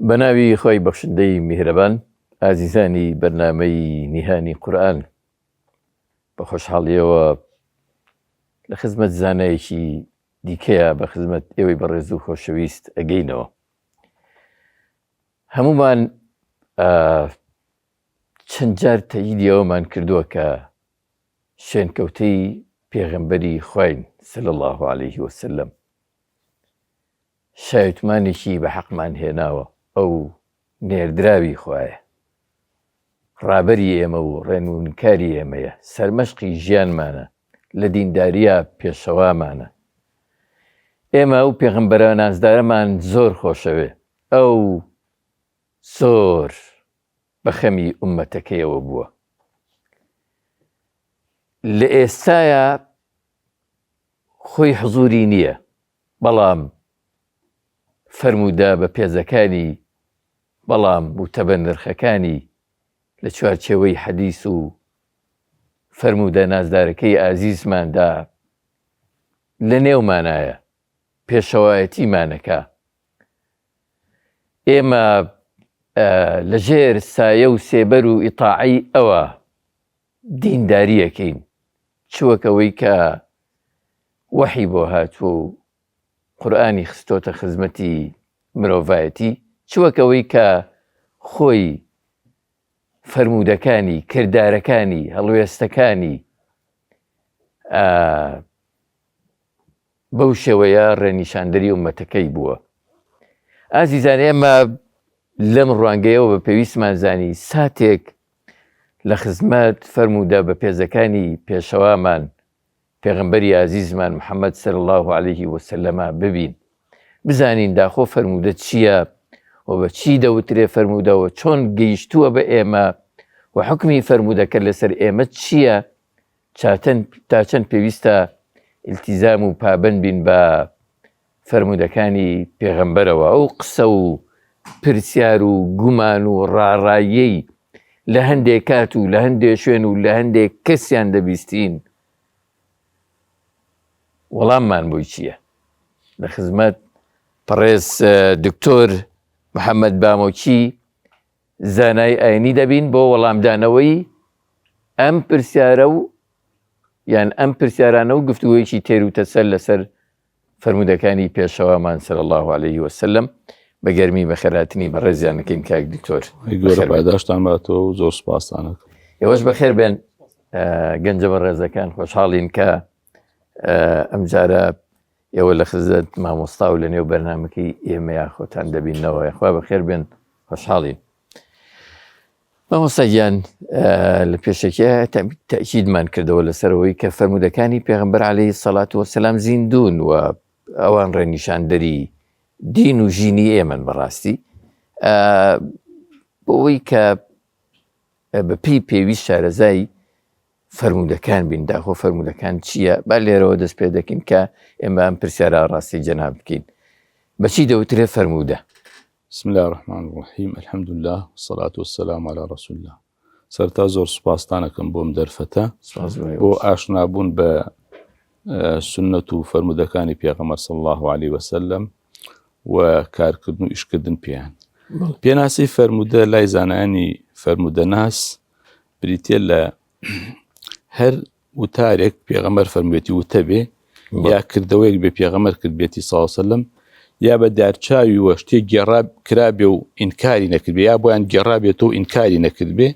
بەناوی خۆی بەخشندەی میهرەبان، ئازیزانی بەرنامەی نیهانی قورئان، بە خۆشحاڵیەوە لە خزمەت زانایەکی دیکەیە بە خزمەت ئێوەی بەڕێز و خۆشەویست ئەگەینەوە. هەمومان چەند جار تەییدیەوەمان کردووە کە شوێنکەوتەی پێغەمبەری خوین صلی الله عليه وسلم شایەتمانێکی بە حەقمان هێناوە، ئەو نێردراوی خوایە، ڕابەری ئێمە و ڕێنمونکاری ئێمەیە، سەرمەشقی ژیانمانە، لە دینداریە پێشەوامانە. ئێمە ئەو پێغەمبەرە نازدارەمان زۆر خۆشەوێ، ئەو زۆر بەخەمی ئوممەتەکەیەوە بووە. لە ئێستایە خۆی حزوری نییە، بەڵام فەرموودە بە پێزەکانی، بەڵام وتەبە نرخەکانی لە چوارچێوەی حەدیث و فەرموودە نازدارەکەی ئازیزماندا لە نێومانایە، پێشەوایەتیمانەکە. ئێمە لەژێر سایە و سێبەر و ئیتاعی ئەوە دینداریەکەین، چوەکەوەی کە وەحی بۆ هاتووە و قورئانی خستۆتە خزمەتی مرۆڤایەتی، چوەکەوەی کە خۆی فەرموودەکانی، کردارەکانی، هەڵوێستەکانی بەو شێوەیە ڕێنیشاندەری ئوممەتەکەی بووە. ئازیزان، ئێمە لەم ڕوانگەیەوە بە پێویستمان زانی ساتێک لە خزمەت فەرموودە بە پێزەکانی پێشەوامان پێغەمبەری ئازیزمان محەممەد صلی الله عليه وسلم ببین، بزانین داخۆ فەرموودە چییە و بە چی دەوترێ فەرموودەوە، چۆن گەیشتووە بە ئێمە و حکمی فەرموودەکە لەسەر ئێمە چییە، تا چەند پێویستە ئیلتیزام و پابەند بین بە فەرموودەکانی پێغەمبەرەوە. ئەو قسە و پرسیار و گومان و ڕاڕاییەی لە هەندێک کات و لە هەندێک شوێن و لە هەندێک کەسیان دەبیستین، وەڵاممان بۆی چییە؟ لە خزمەت پەڕێز دکتۆر محەممەد بامۆچی زانای ئاینی دەبین بۆ وەڵامدانەوەی ئەم پرسیارە و یان ئەم پرسیارانە و گفتوگۆیەکی تێر و تەسەل لەسەر فەرموودەکانی پێشەوامان صلی الله عليه وسلم. بە گەرمی بەخێرهاتنی بەڕێزیانەکەین کاک دکتۆر. گۆرە پاداشتان باتەوە و زۆر سوپاسانە. ئێوەش بەخێر بێن گەنجە بەڕێزەکان، خۆشحاڵین کە ئەم جارە ئێوە لە خزمەت مامۆستا و لە نێو بەرنامەکەی ئێمە یاخۆتان دەبینەوە. خوا بەخێر بێن، خۆشحاڵین. مامۆستا گیان، لە پێشەکە تەکیدمان کردەوە لەسەرەوەی کە فەرموودەکانی پێغەمبەر عەلەیهی السەڵات وەسەلام زیندوون و ئەوان ڕێنیشاندەری دین و ژینی ئێمەن. بەڕاستی بۆەوەی کە بە پێی پێویست شارەزای فەرموودەکان بین، داخۆ فەرموودەکان چییە، با لێرەوە دەست پێ دەکەین کە ئێمە ئەم پرسیارە ڕاستی جەناب بکەین. بەچی دەوترێ فەرموودە؟ بسم الله الرحمن الرحیم، الحمد لله والصلاة والسلام على رسول الله. سەرتا زۆر سوپاسدانەکەم بۆم دەرفەتە بۆ ئاشنابوون بە سنەت و فەرموودەکانی پێغەمبەر صلی الله عليه وسلم و کارکردن و ئیشکردن پێیان. پێناسی فەرموودە لای زانایانی فەرموودەناس بریتێ لە هەر وتارێک پێغەمبەر فەرموویەتی وتە بێ، یا کردەوەیەک بێ پێغەمبەر کرد بێتی صلی الله عليه وسلم، یا بە دارچاوی وە شتێک گێڕا کرابێ و ئینکاری نەکرد بێ، یا بۆیان گێڕا بێتەوە ئینکاری نەکرد بێ،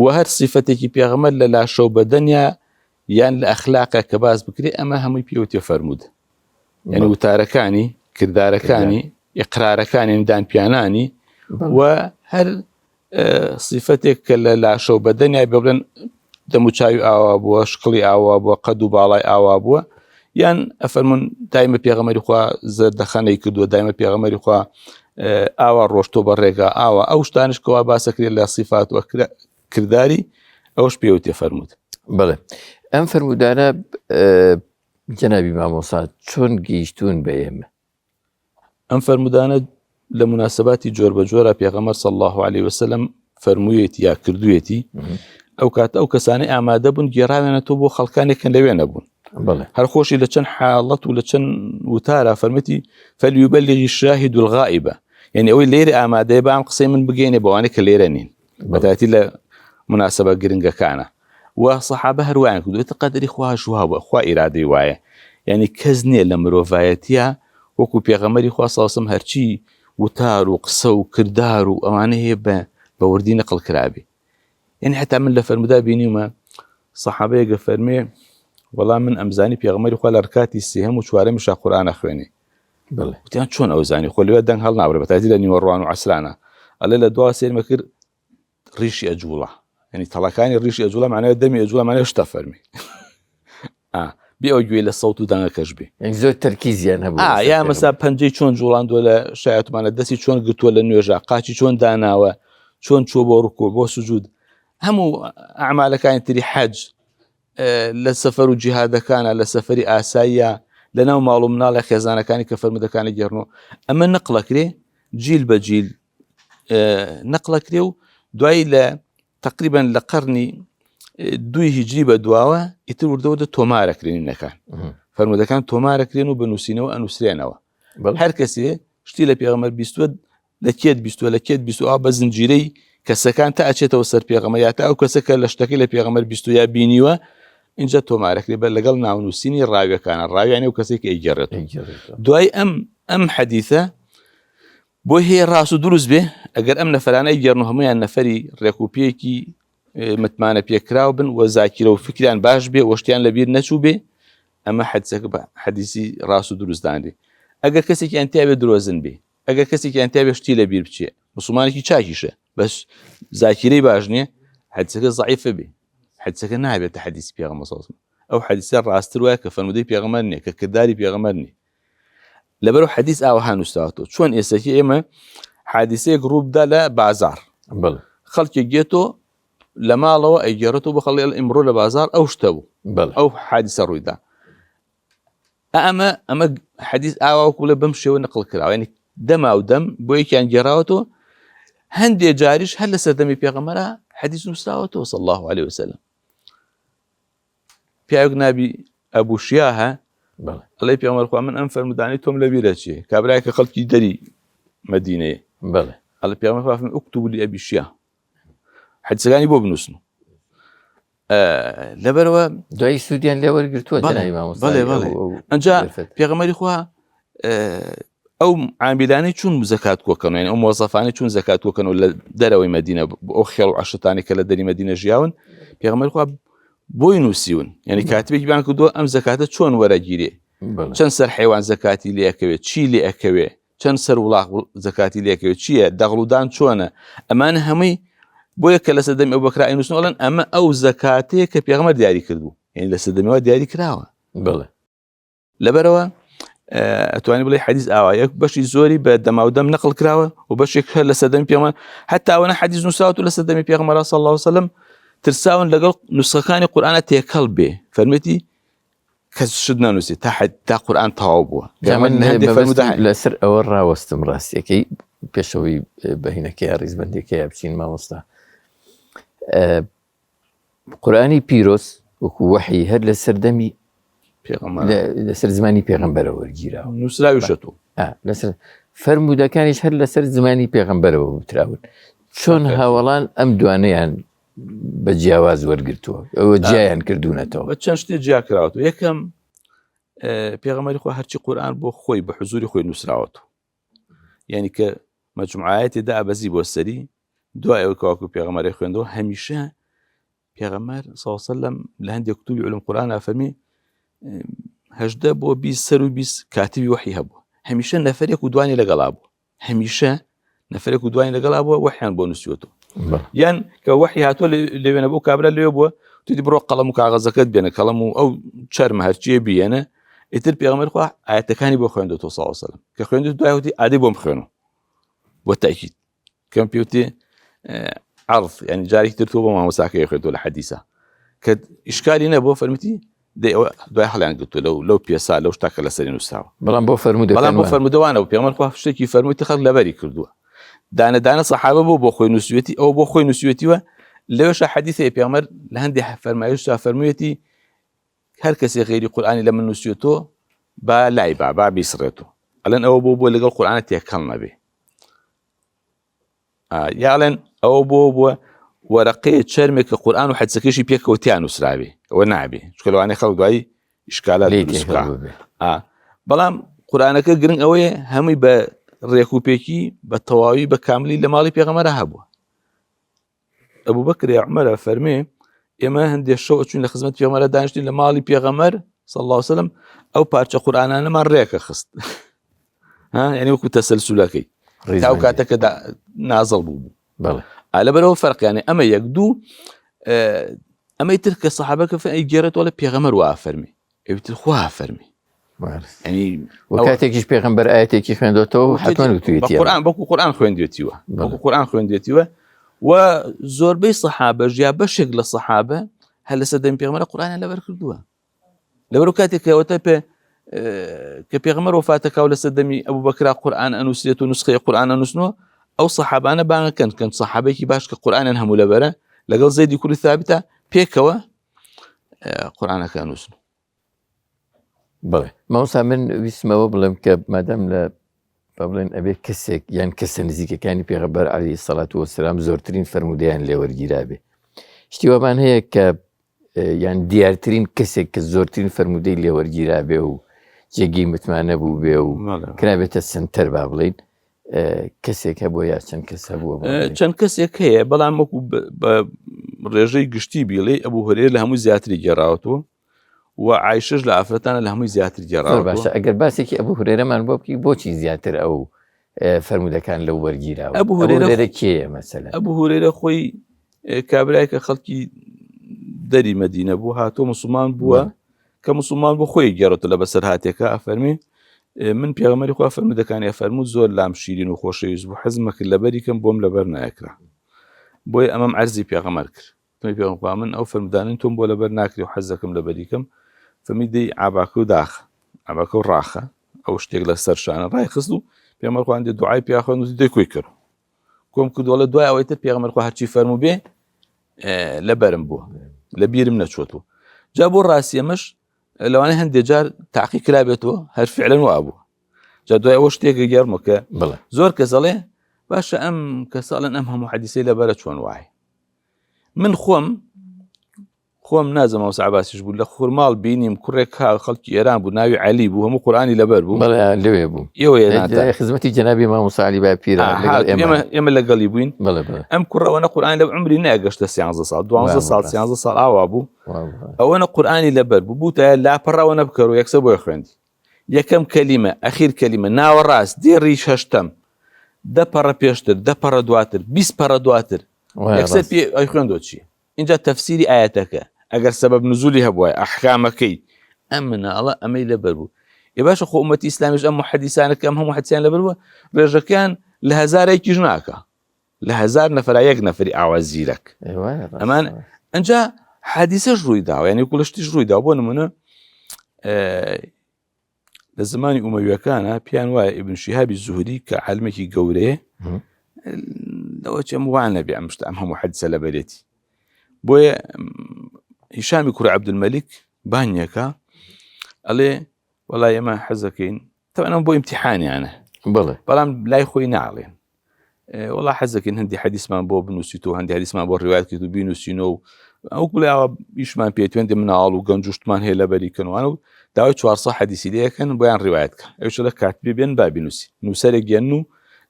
و هەر سیفەتێکی پێغەمبەر لە لاشە و بەدەنیا یان لە ئەخلاقە کە باز بکرێ، ئەمە هەمووی پێوتێ فەرموودە. یعنی وتارەکانی، کردارەکانی، ئیقرارەکانی، دانپیانانی و هەر سیفەتێک کە لە لاشە و بەدەنیا بێ بڵێن دەموچاوی ئاوا بووە، شقڵی ئاوا بووە، قەد و باڵای ئاوا بووە، یان ئەفەرمون دایمە پێغەمبەری خوا زەردەخەنەی کردووە، دایمە پێغەمبەری خوا ئاوا ڕۆشتۆ بە ڕێگا ئاوا، ئەو شتانش کەوا باسەکرێت لە سیفات و کرداری، ئەوش پێوتێ فەرموود. بەڵێ، ئەم فەرموودانە جەنابی مامۆستا چۆن گەیشتوون بە ئێمە؟ ئەم فەرموودانە لە مناسباتی جۆر بە جۆرە پێغەمبەر صلی الله عليه وسلم فەرموویەتی یا کردوویەتی، ئەو کاتە ئەو کەسانەی ئامادە بوون گێڕاوێنێتەوە بۆ خەڵکانێکن لەوێ نەبوون. هەر خۆشی لە چەند حاڵەت و لە چەند وتارە فەرمەتی فەلیوبەلغی الشاهد الغائبە، يعني ئەوەی لێرە ئامادەیە بام قسەی من بگەینێ بەوانەی کە لێرە نین بەتایبەتی لە مناسبە گرنگەکانە و سەحابە هەروایان کردوێتە قەدەری خواش وابووە خوا ئیرادەی وایە یعنی کەس نییە لە مرۆڤایەتیە وەکو پێغەمبەری خوا سەڵسەم هەرچی وتار و قسە و کردار و ئەوانە هەیە بە وردی نەقڵ کرابێ یعنی حتا من لە فەرمودا بینیمە سەحابەیەکە فەرمێ وەڵام من ئەمزانی پێغەمبەری خوا لە ڕکاتی سێهەم و چوارەمیشا قورئانە خوێنێ وتیان چۆن ئەو زانی خۆ لەوێ دەنگ هەڵ نابڕێ بەتایبەتی لە نیوەڕۆان و عەسرانە ئەڵێ لە دوا سێرمە کرد ڕیشی ئەجوڵە یعنی تەڵەکانی ڕیشی ئەجوڵە معناوێ دەمی ئەجوڵە معناوێ شتە فەرمی بێ ئەو گوێ لە سەوت و دەنگەکەش بێ زۆر تەرکیزیان هەبوو یا مەسا پەنجەی چۆن جوڵاندووە لە شایەتمانە دەستی چۆن گرتووە لە نوێژە قاچی چۆن داناوە چۆن چوە بۆ ڕوکوع بۆ سوجود هەموو ئەعمالەکانی تری حەج لە سەفەر و جیهادەکانە لە سەفەری ئاساییە لەناو ماڵ و مناڵە خێزانەکانی کە فەرمودەکانی گێڕنەوە ئەمە نەقڵەکرێ جیل بە جیل نەقڵەکرێ و دوایی لە تقریبا لە قەرنی 2 هیجری بە دواوە ئیتر وردەوە تۆمارەکرێنینەکان فەرمودەکان تۆمارەکرێن و بنووسینەوە ئەنووسرێنەوە هەر کەسێ شتی لە پێغەمبەر بیستووە لە کێت بیستووە لە کێت بیستووە بە زنجیرەی کەسەکان تا ئەچێتەوە سەر پێغەمبەر یا تا ئەو کەسەکە لە شتەکەی لە پێغەمبەر بیستووە یا بینیوە اینجا تۆمارەکرێ بە لەگەڵ ناونووسینی ڕاویەکانە ڕاویانێ و کەسێک ئەیگەڕێت دوای ئەم حەدیثە بۆ هەیە ڕاست و دروست بێ ئەگەر ئەم نەفەرانە ئەیگەڕن و هەمویان نەفەری ڕێکوپێکی متمانە پێکراو بن و زاکیرە و فکریان باش بێ وەشتیان لەبیر نەچوو بێ ئەمە حەدیثەکە بە حەدیثی ڕاست و دروستدانێ ئەگەر کەسێکیان تیا بێ درۆزن بێ ئەگەر کەسێکیان تیا بێ شتی لەبیر بچێ موسڵمانێکی چاکیشە بەس زاکیرەی باش نییە حەدیثەکە زەعیفە بێ حەدیثەکە نابێتە حەدیثی پێغەمبەر صلی الله علیه و سلم ئەو حەدیثە ڕاستتر وایە کە فەرمودەی پێغەمبەر نییە کە کردداری پێغەمبەر نییە لەبەرەوە حەدیث ئاوەها نووسراوەتەوە چۆن ئێستاکە ئێمە حادیثەیەک ڕووبدا لە بازار خەڵکێک گێتۆ لە ماڵەوە ئەیگێڕێتەوە بە خەڵێ ئیمڕۆ لە بازار ئەو شتە بوو ئەو حادیثە ڕوویدا ئەمە حەدیث ئاواوەکو لە بەم شێوە نەقڵ کراوە یعنی دەما و دەم بۆ یەکیان گێڕاوەتەوە هەندێک جاریش هەر لە سەردەمی پێغەمبەرە حەدیث نووسراوەتەوە صلی الله عليه وسلم پیاوێک نابی ئەبوو شیاهە ئەڵێ پێغەمبەر خوا من ئەم فەرمودانەی تۆم لەبیرە چییە کابرایەکە خەڵکی دەری مەدینەیە ئەڵێ پێغەمبەر خوا فەرمووی ئوکتوبوا لئەبی شیاه حەدیثەکانی بۆ بنووسن لەبەرەوە دوای سوودیان لێ وەرگرتووە ئەنجا پێغەمبەری خوا ئەو عاملانەی چون زەکات کۆکەن یعنی ئەو مۆزەفانەی چون زەکات کۆکەنەوە لە دەرەوەی مەدینە ئەو خێڵ و عەشتانی کە لە دەری مەدینە ژیاون پێغەمبەری خوا بۆی نووسیون یعنی کاتبێکی بیان کردووە ئەم زەکاتە چۆن وەرەگیرێ چەند سەر حیوان زەکاتی لێ ئەکەوێت چی لێ ئەکەوێ چەند سەر وڵاغ زەکاتی لێ ئەکەوێت چییە دەغڵودان چۆنە ئەمانە هەمووی بۆیە کە لە سەردەمی ئەبوبەکر ئەینووسن وڵێن ئەمە ئەو زەکاتەیە کە پێغەمبەر دیاری کردبوو یعنی لە سەردەمیەوە دیاری کراوە لەبەرەوە ئەتوانی بڵێ حەدیث ئاوایەک بەشی زۆری بە دەماودەم نەقڵ کراوە و بەشێک هەر لە سەردەمی پێغەمبەر حتا ئەوەنە حەدیث نووسراوەتەوە لە سەردەمی پێغەمبەر صلی الله عليه وسلم ترساون لەگەڵ نوسخەکانی قورئانە تێکەڵ بێ فەرمێتی کەس شت نەنووسی تا قورئان تەواو بووە لەسەر ئەوە ڕاوەستم ڕاستیەکەی پێشەوەی بەهینەکەی ڕیزبەندێکەیە بچین مامۆستا قورئانی پیرۆز وەکو وەحی هەر لە سەردەمی لەسەر زمانی پێغەمبەرەوە وەرگیراوە نووسراویشەوە لەسەر فەرمودەکانیش هەر لەسەر زمانی پێغەمبەرەوە وتراون چۆن هاوڵان ئەم دوانەیان بە جیاواز وەرگرتووە ئەوە جیایان کردوونەتەوە بە چەند شتێک جیا کراوەتەوە یەکەم پێغەمبەری خوا هەرچی قورئان بۆ خۆی بە حوزوری خۆی نووسراوەتەوە یعنی کە مەجموعایەتێدا ئەبەزی بۆ سەری دوای ئەوە کەواکو پێغەمبەری خوێندەوە هەمیشە پێغەمبەر صلی الله عليه وسلم لە هەندێک کتوبی علوم قورئان ئەفەرمێ 18 بۆ 20 سەر و 20 کاتبی وحی هەبوو هەمیشە نەفەرێک و دوانی لەگەڵا بوو هەمیشە نەفەرێک و دوانی لەگەڵا بووە وحیان بۆ نووسیوەتەوە یان کە وحی هاتووە لەوێنە بۆ کابرا لێ بووە توی بڕۆ قەڵەم و کاغەزەکەت بێنە کەڵەم و ئەو چەرمە هەرچیە بێنە ئیتر پێغەمبەر خوا ئاەتەکانی بۆ خوێندەوە صلی الله عليه وسلم کە خوێندەوە دوای وتی ئادەی بۆم خوێنەوە بۆ تاکید کەم پێوتێ عرض یعنی جارێکی تر تۆ بۆ مامۆستاکەی خوێندەوە لە حەدیثە کە ئیشکالی نەبووە فەرمووتی دوای هەڵیان گرتووە لەو پێسا لەو شتاکە لەسەری نووسراوە بەڵام بۆ فەرمودەوانەوە پێغەمبەر خوا شتێکی فەرمووی خەڵک لەبەری کردووە دانە سەحابە بۆ خۆی نووسوێتی ئەو بۆ خۆی نووسوێتیوە لەوێشە حەدیثەیە پێغەمبەر لە هەندێک فەرمایشتا فەرموویەتی هەر کەسێ غێری قورئانی لە من نووسوێتەوە با لای با بیسڕێتەوە ئەلەن ئەوە بۆ لەگەڵ قورئانە تێکەڵ نەبێ یاڵێن ئەوە بۆ وەرەقەیە چەرمێک کە قورئان و حەدیسەکەشی پێکەوتیان نووسراوێ ئەوە نابێ چونکە لەوانەیە خەڵک دوایی ئیشکالات دروست بکات. بەڵام قورئانەکە گرنگ ئەوەیە هەمووی بە ڕێک و پێکی بە تەواوی بە کاملی لە ماڵی پێغەمبەر هەبووە. ئەبوبەکر عومەر فەرمێ ئێمە هەندێک شەو چوین لە خزمەت پێغەمبەر دانیشتین لە ماڵی پێغەمبەر صلی الله علیه وسلم ئەو پارچە قورئانانەمان ڕێکە خست یعنی وەکو تەسەلسولەکەی تاو کاتەکە نازڵ بوو. لەبەرەوە فەرقیانێ ئەمە یەک دوو ئەمەی تر کە سەحابەکە گێڕێتەوە لە پێغەمبەر وا فەرمی ئەوتر خوا فەرمی کاتێکیش پێغەمبەر ئاەتێکی خوێندێتەوە حتمەن وتوێتی بەڵکو قورئان خوێندێتیوە قورئان خوێندێتیوە و زۆربەی سەحابە ژیا بەشێک لە سەحابە هەر لە سەردەمی پێغەمبەر قورئانیان لەبەر کردووە. لەبەرەوە کاتێک کەوتە کە پێغەمبەر وفاتەکە و لە سەردەمی ئەبوبەکر قورئان ئەنووسێت و نوسخەی قورئان ئەنووسنەوە ئەو سەحابانە بانگەکەن کەن سەحابەیەکی باش کە قورئانیان هەموو لەبەرە لەگەڵ زەیدی کوڕی ثابتە پێکەوە قورئانەکە ئەنووسن. بەڵێ مامۆستا من ویستمەوە بڵێم کە مادام لە بڵێن ئەبێ کەسێک یان کەسە نزیکەکانی پێغەمبەر عەلەیهی سەڵات وەسەلام زۆرترین فەرمودەیان لێ وەرگیرابێ شتی وەمان هەیە کە یان دیارترین کەسێک کە زۆرترین فەرمودەی لێ وەرگیرابێ و جێگی متمانە بوو بێ و کرابێتە سنتەر با بڵین کەسێک هەبووە یا چەند کەس هەبووە چەند کەسێک هەیە بەڵام وەکو بە ڕێژەی گشتی بیڵێ ئەبوو هورێرە لە هەمووی زیاتری گێڕاوەتەوە و عایشەش لە ئافرەتانە لە هەمووی زیاتر گێڕاوە. باشە ئەگەر باسێکی ئەبوو هورێرەمان بۆ بکەی بۆچی زیاتر ئەو فەرمودەکان لەو وەرگیراوە ئەبوو هورێرە کێیە مەسەلەن ئەبوو هورێرە خۆی کابرای کە خەڵکی دەری مەدینە بوو هاتۆ موسڵمان بووە کە موسڵمان بۆ خۆی گێڕێتە لە بەسەر هاتێکە ئەفەرمێ من پێغەمبەری خوا فەرمودەکانی ئەفەرمووت زۆر لام شیرین و خۆشەویست بوو حەزمە کرد لەبەری کەم بۆم لەبەر نایەکرا بۆیە ئەمەم عەرزی پێغەمبەر کرد پێغەمبەر من ئەو فەرمودانەی تۆم بۆ لەبەر ناکری و حەز دەکەم لەبەری کەم فەرمی دەی عاباکە و داخە عاباکە و ڕاخە ئەو شتێک لە سەر شانە ڕای خست و پێغەمبەر خوا هەندێک دوعای پێ خوێند و دەی کۆی کرد کۆم کردووە لە دوای ئەوەی تر پێغەمبەر خوا هەرچی فەرموو بێ لەبەرم بووە لە بیرم نەچۆتەوە. جا بۆ ڕاستی ئەمەش لەوانەیە هەندێک جار تاقی کرابێتەوە هەر فعلەن وا بووە. جا دوای ئەوە شتێکە گەڕمە کە زۆر کەس دەڵێ باشە ئەم کەساڵن ئەم هەموو حەدیسەی لەبەرە چۆن وایە. من خۆم نازەم ئەو عەباسیش بوو لە خورماڵ بینیم کوڕێک خەڵکی ئێران بوو ناوی عەلی بوو هەموو قورئانی لەبەر بوو لەوێ بوو ئێوە خزمەتی جەنابی مامۆستا عەلی باپیرە ئێمە لەگەڵی بووین ئەم کوڕەوەنە قورئانی لە عمری نەگەشتە 13 ساڵ 12 ساڵ 13 ساڵ ئاوا بوو ئەوەنە قورئانی لەبەر بوو بووتە لاپەڕەوە نەبکەڕ و یەکسە بۆی خوێندی یەکەم کەلیمە ئەخیر کەلیمە ناوە ڕاست دێڕیش هەشتەم 10 پەڕە پێشتر 10 پەڕە دواتر 20 پەڕە دواتر یەکسەر پێ ئەی خوێندەوە چییە اینجا تەفسیری ئاەتەکە ئەگەر سەبەب نزولی هەبووە ئەحکامەکەی ئەم مناڵە ئەمەی لەبەر بوو ێ باشە خۆ ئومەتی ئیسلامیش ئەم حەدیسانەکە ئەم هەموو حەدیسیان لەبەر بووە ڕێژەکان لە هەزارێکیش ناکە لە 1000 نەفەر یەک نەفەری ئاوا زیرەک ئەمان ئەنجا حەدیسەش ڕووی داوە یعنی کوڵشتیش ڕووی داوە بۆ نمونە لە زمانی ئومەویەکانە پیان وایە ئیبن شیهابی زوهری کە عالمێکی گەورەیە لەوە چێم وان نەبێ ئەم شتە ئەم هەموو حەدیسە لەبەرێتی بۆیە هیشامی کوڕی عەبدولمەلیک بانیەکە ئەڵێ وەڵای ئێمە حەزەکەین تەوانەوە بۆ ئیمتیحانیانە بەڵام لای خۆی ناڵێن وەڵا حەزەکەین هەندی حەدیسمان بۆ بنووسیتەوە هەندی حەدیسمان بۆ ڕیوایەت کرد و بینووسینەوە ئەو بڵێەوە ئیشمان پێتوێندی مناڵ و گەنج و شتمان هەیە لەبەری کەنوانە و داوای 400 حەدیسی لەکەن بۆیان ڕیوایەتکە ئەوش لە کاتبی بێن با بینووسی نووسەرێک گێن و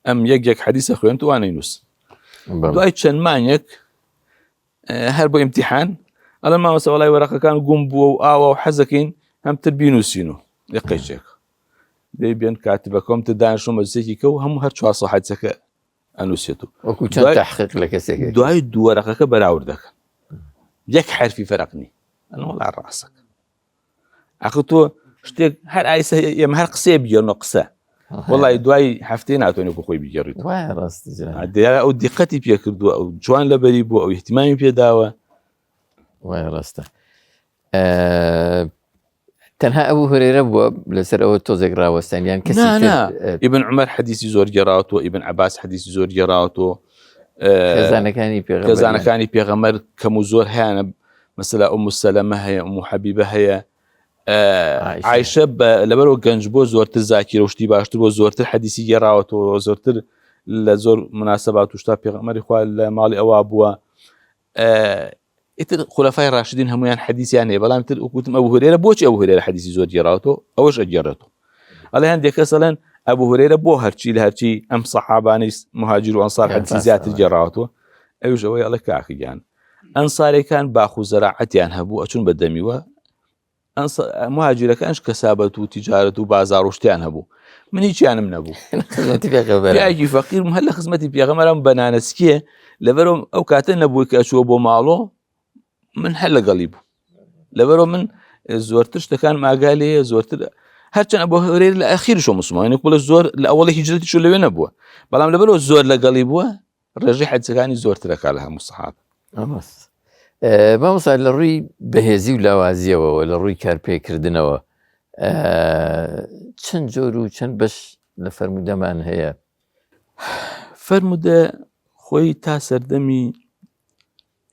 ئەم یەک حەدیسە خوێن توانەی نووس دوای چەند مانگێک هەر بۆ ئیمتیحان ئەڵێ مامۆستا وەڵای وەرەقەکان گوم بووە و ئاوا و حەزەکەین هەمتر بینووسین و قەیچێک دەی بێن کاتبەکەم تر دانیشتۆ مەجلیسێکی کە و هەموو هەر 400 حەدیسەکە ئەنووسێت و وەکو چەند تەحقیق لە کەسێک دوای دوو وەرەقەکە بەراورد دەکەن یەک حرفی فەرقنی ئەنە وەڵا ڕاستەکە ئەخە تۆ شتێک هەر ئایسە ئێمە هەر قسێ بگەڕنەوە قسە وەڵی دوای هەفتەی ناتوانێت بۆ خۆی بگەڕیت ئەو دیقەتی پێ کردووە ئەو جوان لەبەری بوو ئەو احتیمامی پێداوە وای ڕاستە تەنها ئەبوو هورێرە بووە لەسەر ئەوە تۆزێک ڕاوەستانیان کەس ئیبن عومەر حەدیسی زۆر گێڕاوەتەوە ئیبن عەباس حەدیسی زۆر گێڕاوەتەوە خێزانەکانی پێغەمبەر کەم و زۆر هەیەە مەسەلا ئومو سەلەمە هەیە ئومو حەبیبە هەیە عایشە لەبەرەوە گەنج بۆ زۆرتر زاکیرە و شتی باشتر بۆ زۆرتر حەدیسی گێڕاوەتەوە زۆرتر لە زۆر مناسبات و شتا پێغەمبەری خوا لە ماڵی ئەوە بووە ئیتر خولەفای ڕاشدین هەمویان حەدیثیان هەیە بەڵام تر وەکوتم ئەبوو هورێرە بۆچی ئەبوو هورێرە حەدیثی زۆر گێڕاوەتەوە ئەوەش ئەگێڕێتەوە ئەڵێ هەندێک کەس دەڵێن ئەبوو هورێرە بۆ هەرچی لە هەرچی ئەم سەحابانەی مهاجر و ئەنسار حەدیثی زیاتر گێڕاوەتەوە ئەوش ئەوەی ئەڵێ کاکەگیان ئەنسارێکان باخ و زەراعەتیان هەبوو ئەچون بە دەمیوە مهاجرەکانش کەسابەت و تیجارەت و بازاڕ و شتیان هەبوو من هیچیانم نەبوو پیاکی فەقیرم هەر لە خزمەتی پێغەمبەرم بەنانەسکیە لەبەرەوە ئەو کاتە نەبووی کە ئەچووە بۆ ماڵۆ من هەر لەگەڵی بوو لەبەرەوە من زۆرتر شتەکان ئاگای لێیە زۆرتر هەرچەند ئەبوو هورێرە لە ئەخیرشەوە موسڵمانێک بڵێ زۆر لە ئەوڵی هیجرەتیشو لەوێ نەبووە بەڵام لەبەرەوە زۆر لەگەڵی بووە ڕێژەی حەدیثەکانی زۆرترەکە لە هەموو سەحابە مامۆستا لە ڕووی بەهێزی و لاوازیەوە لە ڕووی کارپێکردنەوە چەند جۆر و چەند بەش لە فەرمودەمان هەیە فەرمودە خۆی تا سەردەمی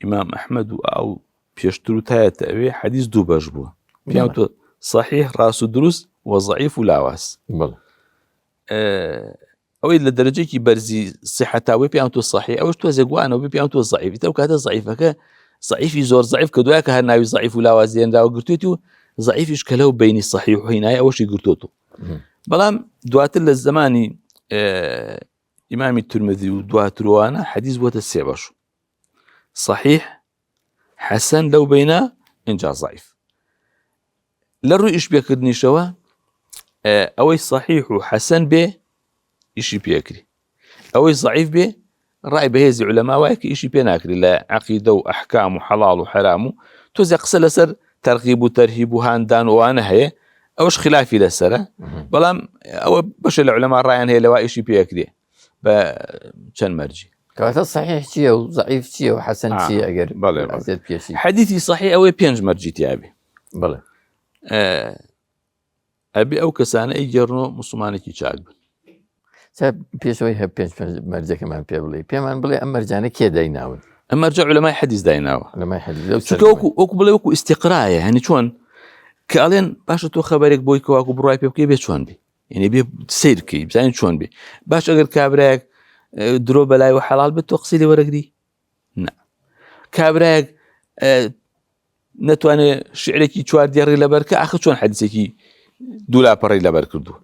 ئیمام ئەحمەد و ئەو پێشتر و تایەتە ئەوێ حەدیث دوو بەش بووە پیان تۆ صحیح ڕاست و دروست و ضعیف و لاواز ئەوەی لە دەرەجەیەکی بەرزی صحەتاوی پیان تۆ صحیح ئەوش تۆ زێگوانەوە پیان تۆ ضعیف ئەو کاتە ضعیفەکە ضعیفی زۆر ضعیف کە دوایە کە هەر ناوی ضعیف و لاوازیێنراوە گرتوێتی و ضعیفیش کە لەو بینی صحیح و هینایە ئەوەشی گرتوتو بەڵام دواتر لە زمانی ئیمامی تورمذی و دواترۆوانە حەدیث بووەتە سێ بەش صحیح حەسەن لەو بینە ئینجا ضعیف لە ڕووی ئیش پێکردنیشەوە ئەوەی صحیح و حەسەن بێ ئیشی پێکری ئەوەی ضعیف بێ ڕای بەهێزی عولەما وایە کە ئیشی پێ ناکری لە عەقیدە و ئەحکام و حەڵاڵ و حەرام و تۆزێ قسە لەسەر تەرغیب و تەرهیب و هاندان وانە هەیە ئەوەش خلافی لەسەرە بەڵام ئەوە بەشە لە عولەما ڕایان هەیە لەوا ئیشی پێکرێ بە چەند مەرجی کەواتە صحیح چییە و ضعیف چییە و حەسەن چییە ئەگەر پێشی حەدیثی صحیح ئەوەی پێنج مەرجی تیابێ بڵێ ئەبێ ئەو کەسانە ئەیگەڕنەوە موسڵمانێکی چاک بن پێشەوەی هە پێنج مەرجەکەمان پێ بڵێ پێمان بڵێ ئەم مەرجانە کێ دایناون ئەم مەرجە عولەمای حەدیث دایناوە وەکو بڵێ وەکو ئیستیقرایە هەنی چۆن کە ئەڵێن باشە تۆ خەبارێک بۆی کەواکو بڕای پێ بکەی بێ چۆن بێ یعنی بێ سیرکەی بزانین چۆن بێ باش ئەگەر کابرایەک درۆ بەلای و حەڵال بێت تۆ قسەی لێ وەرەگری نا کابرایەک نەتوانێت شعرێکی چوار دیێڕی لەبەرکە ئاخر چۆن حەدیثێکی دوو لاپەڕی لەبەر کردووە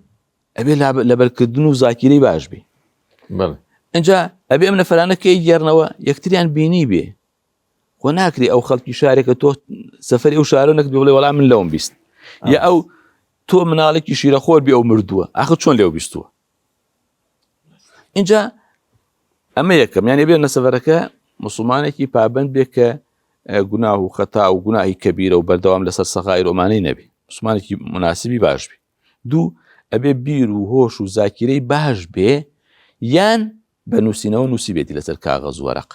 ئەبێ لەبەرکردن و زاکیرەی باش بێ ئەنجا ئەبێ ئەم نەفەرانە کە گێڕنەوە یەکتریان بینی بێ خۆ ناکری ئەو خەڵکی شارێکە تۆ سەفەری ئەو شارە نەکرد بڵێ وەڵام من لەوم بیست یا ئەو تۆ مناڵێکی شیرەخۆر بێ ئەو مردووە ئاخر چۆن لێو بیستووە اینجا ئەمە یەکەم یانی بێ نەسەفەرەکە موسڵمانێکی پابند بێ کە گوناه و خەتا و گوناهی کەبیرە و بەردەوام لەسەر سەغایر ئۆمانەی نەبێ موسڵمانێکی مناسبی باش بێ دوو ئەبێ بیر و هۆش و زاکیرەی باش بێ یان بە نووسینەوە نووسی بێتی لەسەر کاغەز وەرەق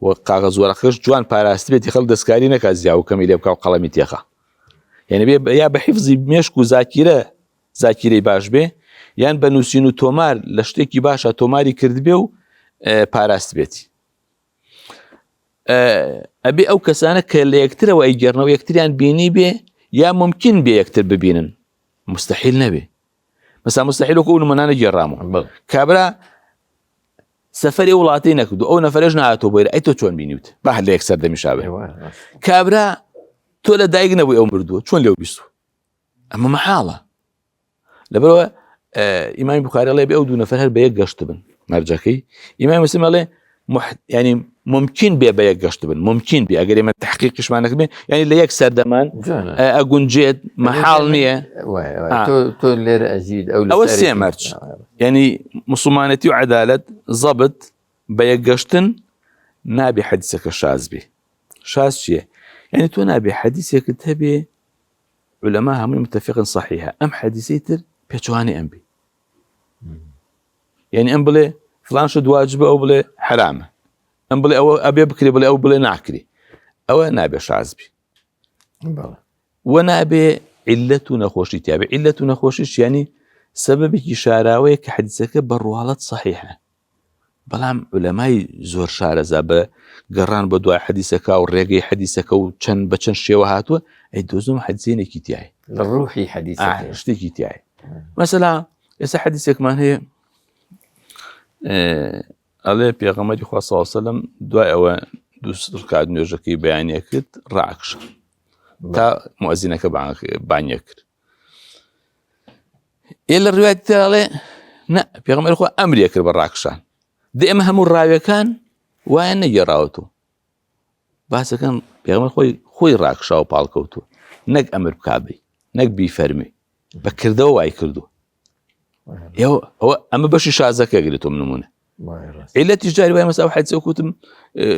و کاغەز وەرەقەش جوان پاراستی بێتی خەڵک دەستکاری نەکات زیا و کەمی لێ بکە و قەڵەمی تێخە یعنی بێ یا بە حیفزی مێشک و زاکیرەی باش بێ یان بە نووسین و تۆمار لە شتێکی باشە تۆماری کرد بێ و پاراست بێتی ئەبێ ئەو کەسانە کە لە یەکترەوە ئەیگەڕنەوە یەکتریان بینی بێ یا ممکن بێ یەکتر ببینن مستحیل نەبێ مەسا مستحیل وەکو ئەو نمونانە گێڕامەوە کابرا سەفەری وڵاتی نەکردو ئەو نەفەرێش نهاتۆ بۆیرە ئەی تۆ چۆن بینیوت با لە یەکسەر دەمیشابێ کابرا تۆ لە دایک نەبووی ئەو مردووە چۆن لێو بیستوە ئەمە مەحاڵە لەبەرەوە ئیمامی بوخاری ئەڵێ بێ ئەو دوو نەفەر هەر بە یەک گەشت بن مەرجەکەی ئیمامی موسلیم ئەڵێ ینی ممکن بێ بە یەک گەشت بن ممکن بێ ئەگەر ئێمە تحقیقیشمان نەکردبێ ینی لە یەک سەردەمان ئەگونجێت مەحاڵ نییە تۆ لێرە ئەزید ئەوە سێ مەرج ینی موسڵمانەتی و عەدالەت زەبط بە یەک گەشتن نابێ حەدیثەکە شاز بێ شاز چییە ینی تۆ نابێ حەدیثێکت هەبێ عولەما هەمووی متفقن صحیحە ئەم حەدیثەی تر پێچوانی ئەم بێ ینی ئەم بڵێ فلان شت واجبە ئەو بڵێ حرامە ئەم بڵێ ئەوە ئەبێ بکرێ بڵێ ئەو بڵێ ناکری ئەوە نابێ شاز بێ وە نابێ عیلەت و نەخۆشی تیابێ عیلەت و نەخۆشیش ینی سەبەبێکی شاراوەیە کە حەدیثەکە بە ڕواڵەت صحیحە بەڵام عولەمای زۆر شارەزا بە گەڕان بە دوای حەدیثەکە و ڕێگەی حەدیثەکە و چەند بە چەند شێوە هاتووە ئەی دۆزم حەدیثێنێکی تیایە لە ڕوحی حەدیثەکە شتێکی تیایە مەسەلا ئێستا حەدیثێکمان هەیە ئەڵێ پێغەمبەری خوا صلی الله علیه وسلم دوای ئەوە دوو ڕکات نوێژەکەی بەیانیە کرد ڕاکشە تا موەزینەکە بانگە کرد. لە ڕوایەتی تر ئەڵێ نە پێغەمبەری خوا ئەمرێ کرد بە ڕاکشان. دێ ئەمە هەموو ڕاویەکان وایە نەگێڕاوەتەوە باسەکەن پێغەمبەری خۆی ڕاکشاوە پاڵکەوتووە نەک ئەمر بکابی نەک بیفەرمی بە کردەوە وای کردووە. ئەمە بەشی شازەکە گرێتەوە نمونە. عیلەتیش جاری وایە مەسا ئەو حەدیسە کوتم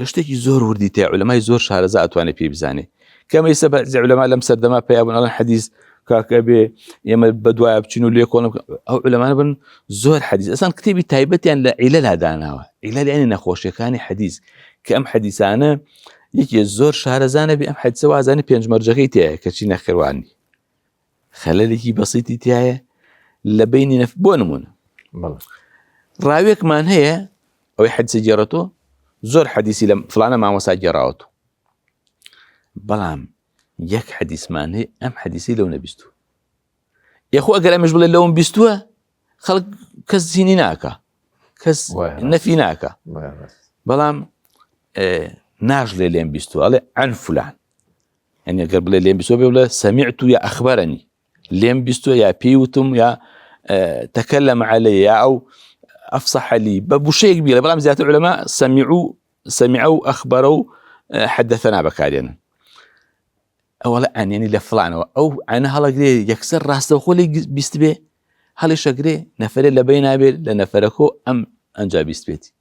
شتێکی زۆر وردی تێ عولەمای زۆر شارەزا ئەتوانێت پێی بزانێ کەمە ئێستا بەعزی عولەما لەم سەردەما پێیابوون ئەڵێن حەدیس کاکە بێ ئێمە بەدوایە بچین و لێ کۆڵم ئەو عولەمانە بن زۆر حەدیس ئەسان کتێبی تایبەتیان لە عیلەلا داناوە عیلەل یعنی نەخۆشیەکانی حەدیس کە ئەم حەدیسانە یەکێ زۆر شارەزانە بێ ئەم حەدیسە وازانی پێنجمەرجەکەی تایە کەچی نەخێوانی خەلەلێکی بەسیتی تایە لە بینی بۆ نمونە ڕاوێکمان هەیە ئەوەی حەدیسە گێڕێتەوە زۆر حەدیسی لە فلانە مامۆستا گێڕاوەتەوە بەڵام یەک حەدیسمان هەیە ئەم حەدیسی لەو نەبیستووە یەخۆ ئەگەر ئەمەش بڵێ لەوم بیستووە خەڵک کەس زینی ناکە کەس نەفی ناکە بەڵام ناژڵێ لێم بیستووە ئەڵێ عن فلان یعنی ئەگەر بڵێ لێم بیستووە بێ بڵێ سەمیعتو یا ئەخبەرەنی لێم بیستووە یا پێی وتم یا تكلم علي أو أفصح لي بشيء كبير بلام زيادة العلماء سمعوا أخبروا حدثنا بكارينا أولا يعني لفلان أو أنا هلا قري يكسر راسه وخلي بيستبه هلا شقري نفر اللي بينا بيل لنفركو أم أنجا بيستبيتي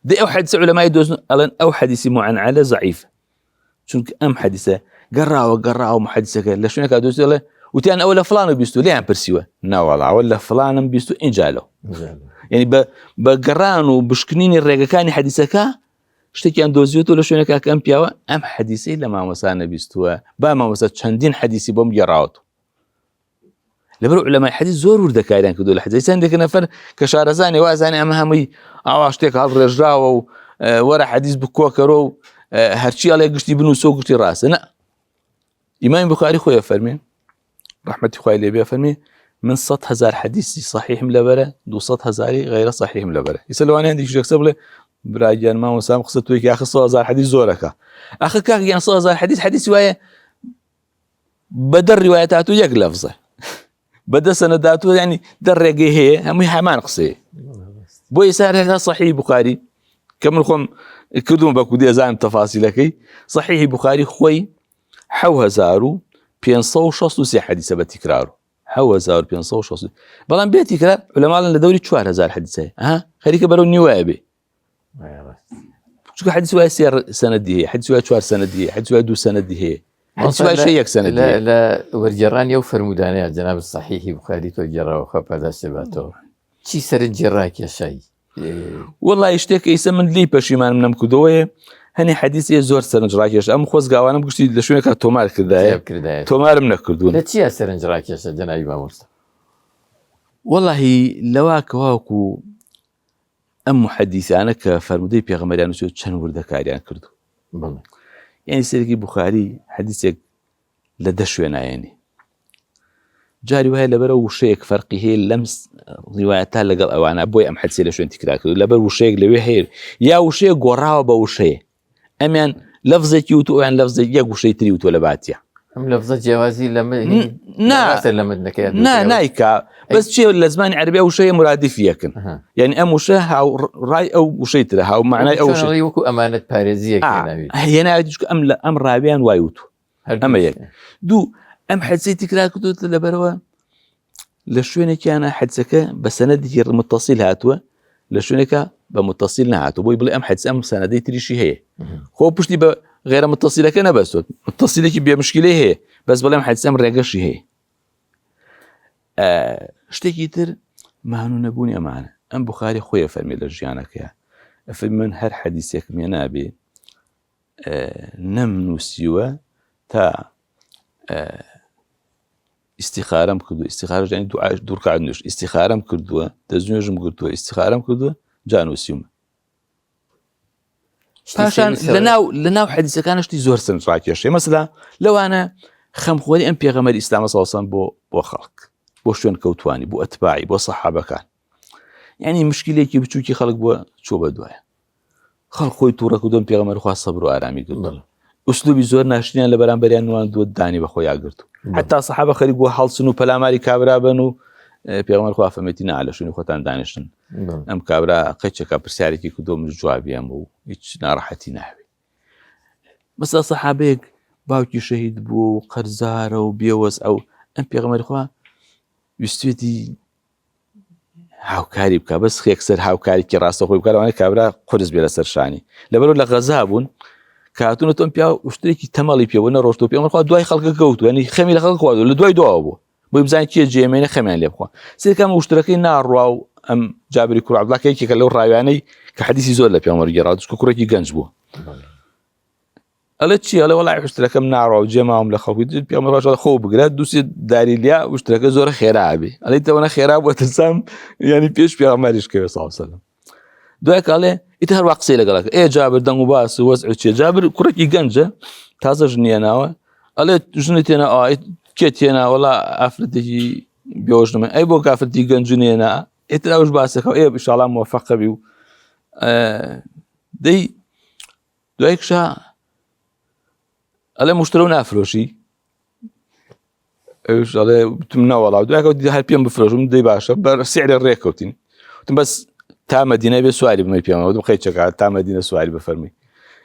دي أو حديث علماء يدوزن أو حديث معن على ضعيف شنك أم حديثة قرأوا محدثة لشونك أدوز له وتي أنا أولا فلان بيستو ليه عم برسيوه نا والله ولا فلان بيستو إن جاله يعني بقران وبشكنين الرجال كان حديثك شتكي أندوزيوتو لشونك كم بيوا أم حديثي لما مسانا بيستوه با ما مسات شندين حديثي بوم جراوت لبرو علماء حديث زور ورد كايران كدول حديث عندك نفر كشارزاني وازاني أمهمي عواشتك هذا الرجال ورا حديث بكوكرو هرشي على قشتي بنو سوق قشتي راسه لا إمام بخاري خويا فرمي رحمة خويا اللي بيا فرمي من 100,000 حديث صحيح ملبرة 200,000 غير صحيح ملبرة يسألوا أنا عندي شو يكسب له براجان ما وسام قصة ويك يا أخي 100,000 حديث زورك أخي كاك يعني 100,000 حديث رواية بدر رواياته يك لفظه بدر سنداته يعني درجة هي هم ما نقصي بو يسار هذا صحيح بخاري كم لكم كدوم بكودي أزعم تفاصيلك صحيح بخاري خوي حوها زارو 563 حديث بتكراره حوها زارو 560 بلان بيتكرار علماء لدوري 4,000 حديثة خليك برو النوابي شو حديث واحد سير سندي حديث واحد 4 سندي حديث واحد 2 سندي هي حديث واحد شيء سندي لا ورجران يوفر مدانية جناب الصحيح بخاري توجرا وخب هذا سباته شي سر الجراك يا شيء والله يشتكي يسمن لي بشيمان من مكدوية هني حديثي زور سرنج راكيش أم خوز قاوانا بقولي لشوني كان تومار كذا تومار من كردون لا تشي سرنج راكيش جناب إمام مصطفى والله لواك واكو أم حديثي أنا كفرمودي بيغمريان وسوي تشان ورد كاريان كردو بالله يعني سيركي بخاري حديثك لدشونا يعني جاري وهي لبرو وشيك فرقي هي لمس روايتها لقل أو أنا أبوي أم حدثي لشون تكراك لبرو وشيك لوي هير يا وشيك قراوة بوشي أميان لفظة يوتو عن لفظة يا وشي تريوتو لباتيا هم لفظة جوازي لما نايكا بس شيء لازمان عربي أو شيء مرادف يكن يعني أم وشي أو راي أو وشي ترى أو معناه أو شيء يوكو أمانة باريزية كنا هي نايدك أم رابيان وايوتو أما يك دو أم حدثي تكراك دوت لبروا لشونك أنا حدثك بسندي متصل هاتوا لشونك بمتصل هاتوا بوي بلي أم حدث أم سندي تريشي هي هو بشتي غير متصلة كنا بس متصلة كي بيها مشكلة هي بس بلا ما حد سام رجعش هي اشتكي تر ما هنو نبوني أمانة أم بخاري خويا فرمي لرجعانك يا فمن هر حديثك من أبي نم نسيوا تا استخارم كردو استخارة يعني دور قاعد نش استخارم كردو تزوجم كردو استخارم كردو جانو سيوم عشان لناو حديث كان اشتي زور سن راكيش مثلا لو انا خم خوالي ام بيغمر الاسلام صلى الله عليه وسلم بو خلق بو شلون كوتواني بو اتباعي بو صحابه كان يعني مشکلێکی بچووکی خەڵک بووە چۆ بە دوایە خەڵک خۆی تووڕەکردن پێغەمبەر خوا سەبر و ئارامی کرد ئوسلوبی زۆر ناشتنیان لە بەرامبەریان نوان دووە دانی بە خۆی ئاگرت و حتا سەحابە خەریک بووە هەڵسن و پەلاماری کابرا بن و پێغەمبەر خوا فەرمێتی نا لە شوێنی خۆتان دانیشتن ئەم کابرا قەچێکە پرسیارێکی کردو منش جوابیان بوو هیچ ناڕەحەتی ناوێ مەسەلا سەحابەیەک باوکی شەهید بوو و قەرزارە و بێوەز ئەو ئەم پێغەمبەری خوا ویستوێتی هاوکاری بکە بەس یەکسەر هاوکاریکی ڕاستەخۆی بکە لەوانەیە کابرا قورس بێ لەسەر شانی لەبەرەوە لە غەزا بوون کاتونە تۆم پیا شتێکی تەمەڵی پێوە نەڕۆشتۆ پێغەمبەر خوا دوای خەڵکە کەوتووە ینی خەمی لە خەڵک خواردووە لە دوای دواوە بوو بۆی بزانین کێ جێمێنە خەمیان لێ بخوا سێکەم وشترەکەی ناڕوا و ئەم جابری کوڕ عەبدوڵڵا کە یەکێکە لەو ڕاویانەی کە حەدیسی زۆر لە پێغەمبەر گێڕاوە چونکە کوڕێکی گەنج بووە ئەڵێ چی ئەڵێ وەڵای وشترەکەم ناڕوا و جێماوم لە خەڵکی پێغەمبەر خوا خۆ بگرە دووسێ داری لیا وشترەکە زۆرە خێرا بێ ئەڵێ تەوەنە خێرا بووە ترسام ینی پێش پێغەمبەریش کەوێ سەڵڵاهو عەلەیهی وسەلەم دوای کاڵێ ئیتر هەروە قسەی لەگەڵەکە جابر دەنگ و باس و وەزع چیە جابر کوڕێکی گەنجە تازە ژنیێناوە ئەڵێ ژنت تێنا کێ تێنا وەڵا ئافرەتێکی بێوەژنمە ئەی بۆ کافرەتی گەنجونێنا ئیتر ئەوش باسەکە ئینشاڵڵا موفەقە بی و دەی دوای کشا ئەڵێ موشترە و نافرۆشی ئەوش ئەڵێ وتم نەوەڵا دوای کەوتی هەر پێم بفرۆشم دەی باشە بەر سیعری ڕێککەوتین وتم بەس تا مەدینە بێ سواری بمەی پێمەوە وتم خەیچەکە تا مەدینە سواری بفەرمی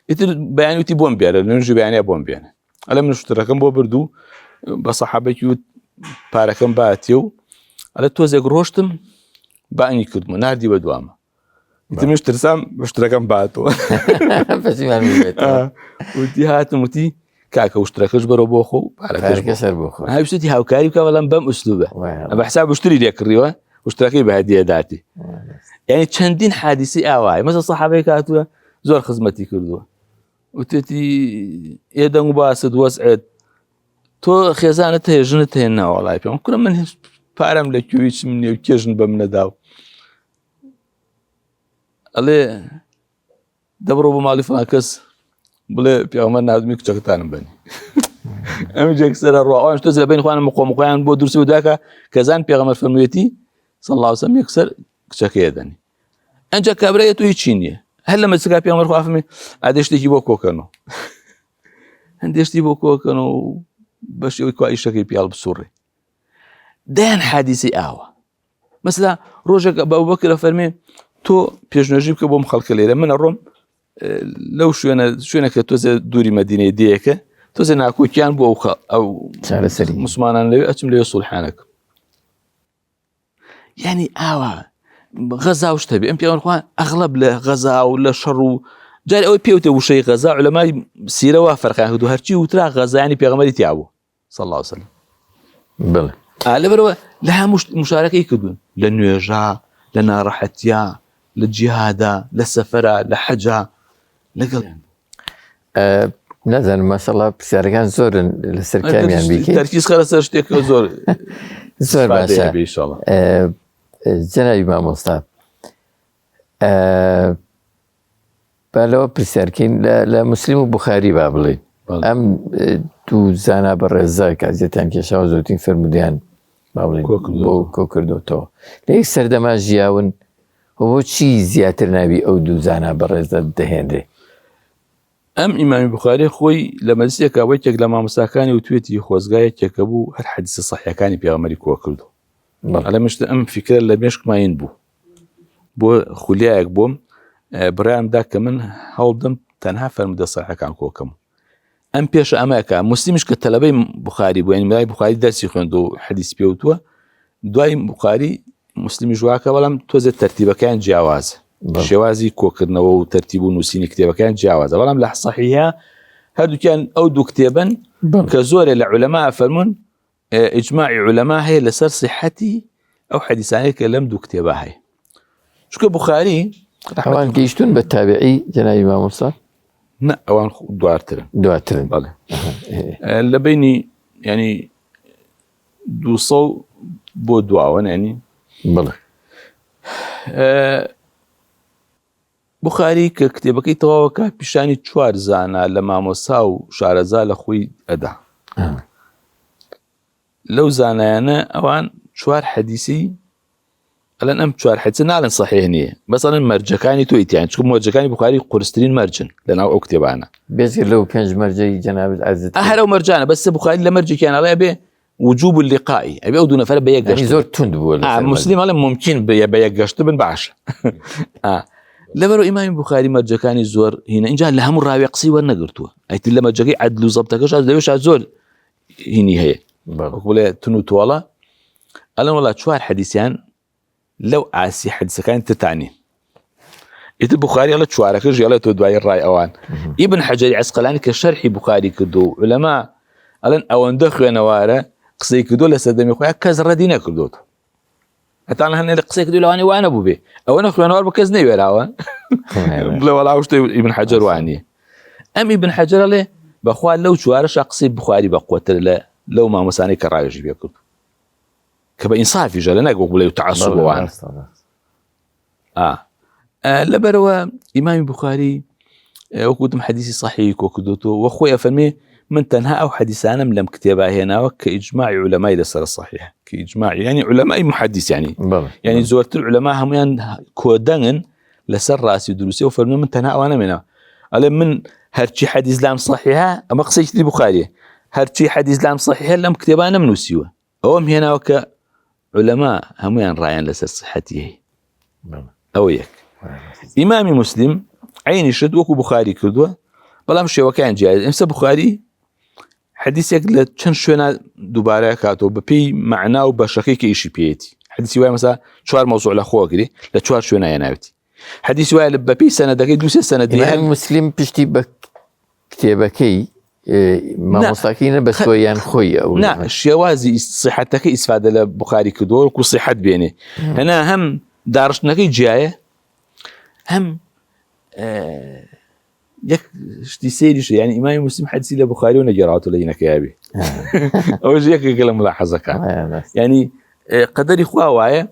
ئیتر بەیانی وتی بۆم بێرە نوێژی بەیانیە بۆم بێنە ئەڵێ من شتەکەم بۆ بردوو بە سەحابەیەکی وت پارەکەم باتێ و ئەڵێ تۆزێک ڕۆشتم بانی کردمە نردی بە دوامە ئیتر منش ترسام شتەکەم باتەوە وتی هاتم وتی کاکە وشترەکەش بەرەوە بۆ خۆ و پارەکەش سەر بۆ خۆ هەویستی هاوکاری بکە بەڵام بەم ئوسلوبە بە حساب وشتری لێ کڕیوە وشترەکەی بە هەدیە داتی یعنی چەندین حادیسی ئاوایە مەسەڵەن سەحابەیەک هاتووە زۆر خزمەتی کردووە وتێتی ئێدەنگ و باست وەزعت تۆ خێزانت هەیە ژنت هەیە نا وەڵای پێم کوڕە من پارەم لە کوێ هیچم نییە و کێژن بەم نەدا و ئەڵێ دەبڕۆ بۆ ماڵی فڵان کەس بڵێ پێغەمبەر نردمی کچەکەتانم بەنی ئەم جێکسەرە ڕوا ئەوانش تۆز لە بین خوانم مقۆمقۆیان بۆ درسی و داکە کەزان پێغەمبەر فەرموویەتی صلی الله علیه و سلم یەکسەر کچەکەیە دەنی ئەنجا کابرایە تۆ هیچی نییە هەر لە مەجلسەکە پێغەمبەر خوا فەرمووی ئادێ شتێکی بۆ کۆکەنەوە هەندێک شتی بۆ کۆکەنەوە و بە شێوەی کوا ئیشەکەی پیاڵ بسوڕێ دەیان حادیسی ئاوە مەسەلا ڕۆژێک بە ئەبوبەکر فەرمێ تۆ پێشنوێژی بکە بۆم خەڵکە لێرە منە ڕۆم لەو شوێنەکە تۆزە دووری مەدینەی دەیەکە تۆزە ناکۆکیان بۆ ئەو مسلمانان لەوێ ئەچم لەوێ سوڵحانەکە یعنی ئاوا غەزا و شتە بێ ئەم پێغەمبەر خوا ئەغڵب لە غەزا و لە شەڕ و جارێ ئەوەی پێوتە وشەی غەزا عولەمای سیرەوە فەرقیان کردو هەرچی وترا غەزا یعنی پێغەمبەری تیا بوو صلی الله علیه و سلم بڵێ لەبەرەوە لە هەموو مشارەکەی کردوون لە نوێژە لە ناڕەحەتیە لە جیهادا لە سەفەرە لە حەجا لەگەڵ نازانم ماشەڵڵا پرسیارەکان زۆرن لەسەر کامیان بیکەیت تەرکیز خەرە سەر شتێکە زۆر باشە جەنابی مامۆستا با لەوە پرسیارکەین لە موسلیم و بوخاری با بڵێ ئەم دوو زانا بە ڕێزا کازێتیان کێشاوە زۆرترین فەرمودیان با بڵێن بۆ کۆ کردوتەوە لە یەک سەردەما ژیاون بۆ چی زیاتر ناوی ئەو دوو زانا بە ڕێزە دەهێنرێ ئەم ئیمامی بوخاری خۆی لە مەجلیسێکا وەکێک لە مامۆستاکانی و توێتی خۆزگایەکێکە بوو هەر حەدیسە سەحیحەکانی پێغەمبەری کۆ کردو ئەلە مشتە ئەم فیکرە لە مێشکماین بوو بۆ خولیایەک بۆم بڕیاندا کە من هەوڵدەم تەنها فەرمودە سەحیحەکان کۆکەم ئەم پێشە ئەمەکە موسلیمیش کە تەلەبەی بوخاری بوو یعنی مەلای بوخاری دەرسی خوێند و حەدیس پێوتووە دوای بوخاری موسلیمی ژواکە بەڵام تۆزێت تەرتیبەکان جیاوازە شێوازی کۆکردنەوە و تەرتیب و نووسینی کتێبەکان جیاوازە بەڵام لە سەحیحە هەردووکیان ئەو دوو کتێبن کە زۆرێ لە عولەما فەرمون ئیجماعی عولەما هەیە لەسەر صحەتی ئەو حەدیسانەیە کە لەم دوو کتێبە هەیە چونکە بوخاری ئەوان گەیشتون بە تابعی جەنابی مامۆستا نە ئەوان دواترن بەڵێ لە بینی ینی 200 بۆ دواوە ینی بڵێ بوخاری کە کتێبەکەی تەواوەکە پیشانی 4 زانا لە مامۆسا و شارەزا لە خۆی ئەدا لەو زانایانە ئەوان 4 حەدیسی الان ام چوار حديث نالن صحيح نيه مثلا مرجكاني تويت يعني تشوف مرجكاني بخاري قرسترين مرجن لان او اكتبانا بس لو كانش مرجي جناب العزت اهلا ومرجانا بس بخاري لمرجي كان على ابي وجوب اللقاء ابي ودون فلا بيقشت يعني زور تند بولا مسلم على ممكن بيقشت بن باش لبرو امام بخاري مرجكاني زور هنا ان جاء لهم الراوي قصي ونقرتوه ايت لما جاي عدلوا ضبطكش دوش زول هني هي بقول تنو تولا قال والله شوار حديثان لو عاسي حديث كانت تتعني إذا البخاري على شوارك رجع له تدعي الرأي أوان ابن حجر عسقلاني كشرح بخاري كدو علماء قالن أوان دخل نواره قصي كدو لسدم يخويا كزر دينا كدوت أتعلم هن قصي كدو لواني وأنا أبو بي أو أنا أخويا نوار بكزني وراوان بلا ولا عوشت ابن حجر واني أم ابن حجر له بخوال لو شوارش أقصي بخاري بقوة لا لو ما مساني كرايج بيكتب كبا إنصافي جالنا يقول له تعصب وان لبروا إمام البخاري وكتم حديثي صحيح وكدوته وأخويا فمي من تنهى أو حديثانا من لم كتابها هنا وكإجماع علماء لسر الصحيح كإجماع يعني علماء محدث يعني زورت العلماء هم يعني كودن لسر راسي دروسي وفرمي من تنهى وأنا منها على من هرشي حديث لام صحيحة أما قصيت البخاري هرشي حديث لام صحيحة لم كتابها من وسيوه أوهم هنا وك علماء هم يعني رايان لسر صحته أو يك إمام مسلم عيني شد وكو بخاري كردوه بلا مش وكان جاهز إمسا بخاري حديثك لتشن شونا دوباره كاتو ببي معناه وبشكل كيشي بيتي حديثي واي مثلا شوار موضوع لأخوه كده لتشوار شونا يناوتي حديثي واي ببي سنة دقي دوسي سنة دي إمام مسلم بشتي بكتابكي ما مستقينا بس ويان خويا أو لا شوازي صحتك إسفادة لبخاري كدور وكو صحت بيني هنا هم دارشناكي جاية هم يك شتي سيري يعني إمام مسلم حديثي لبخاري ونجراته لينا كيابي أول شيء يك كلام ملاحظة كان يعني قدر إخوة وايا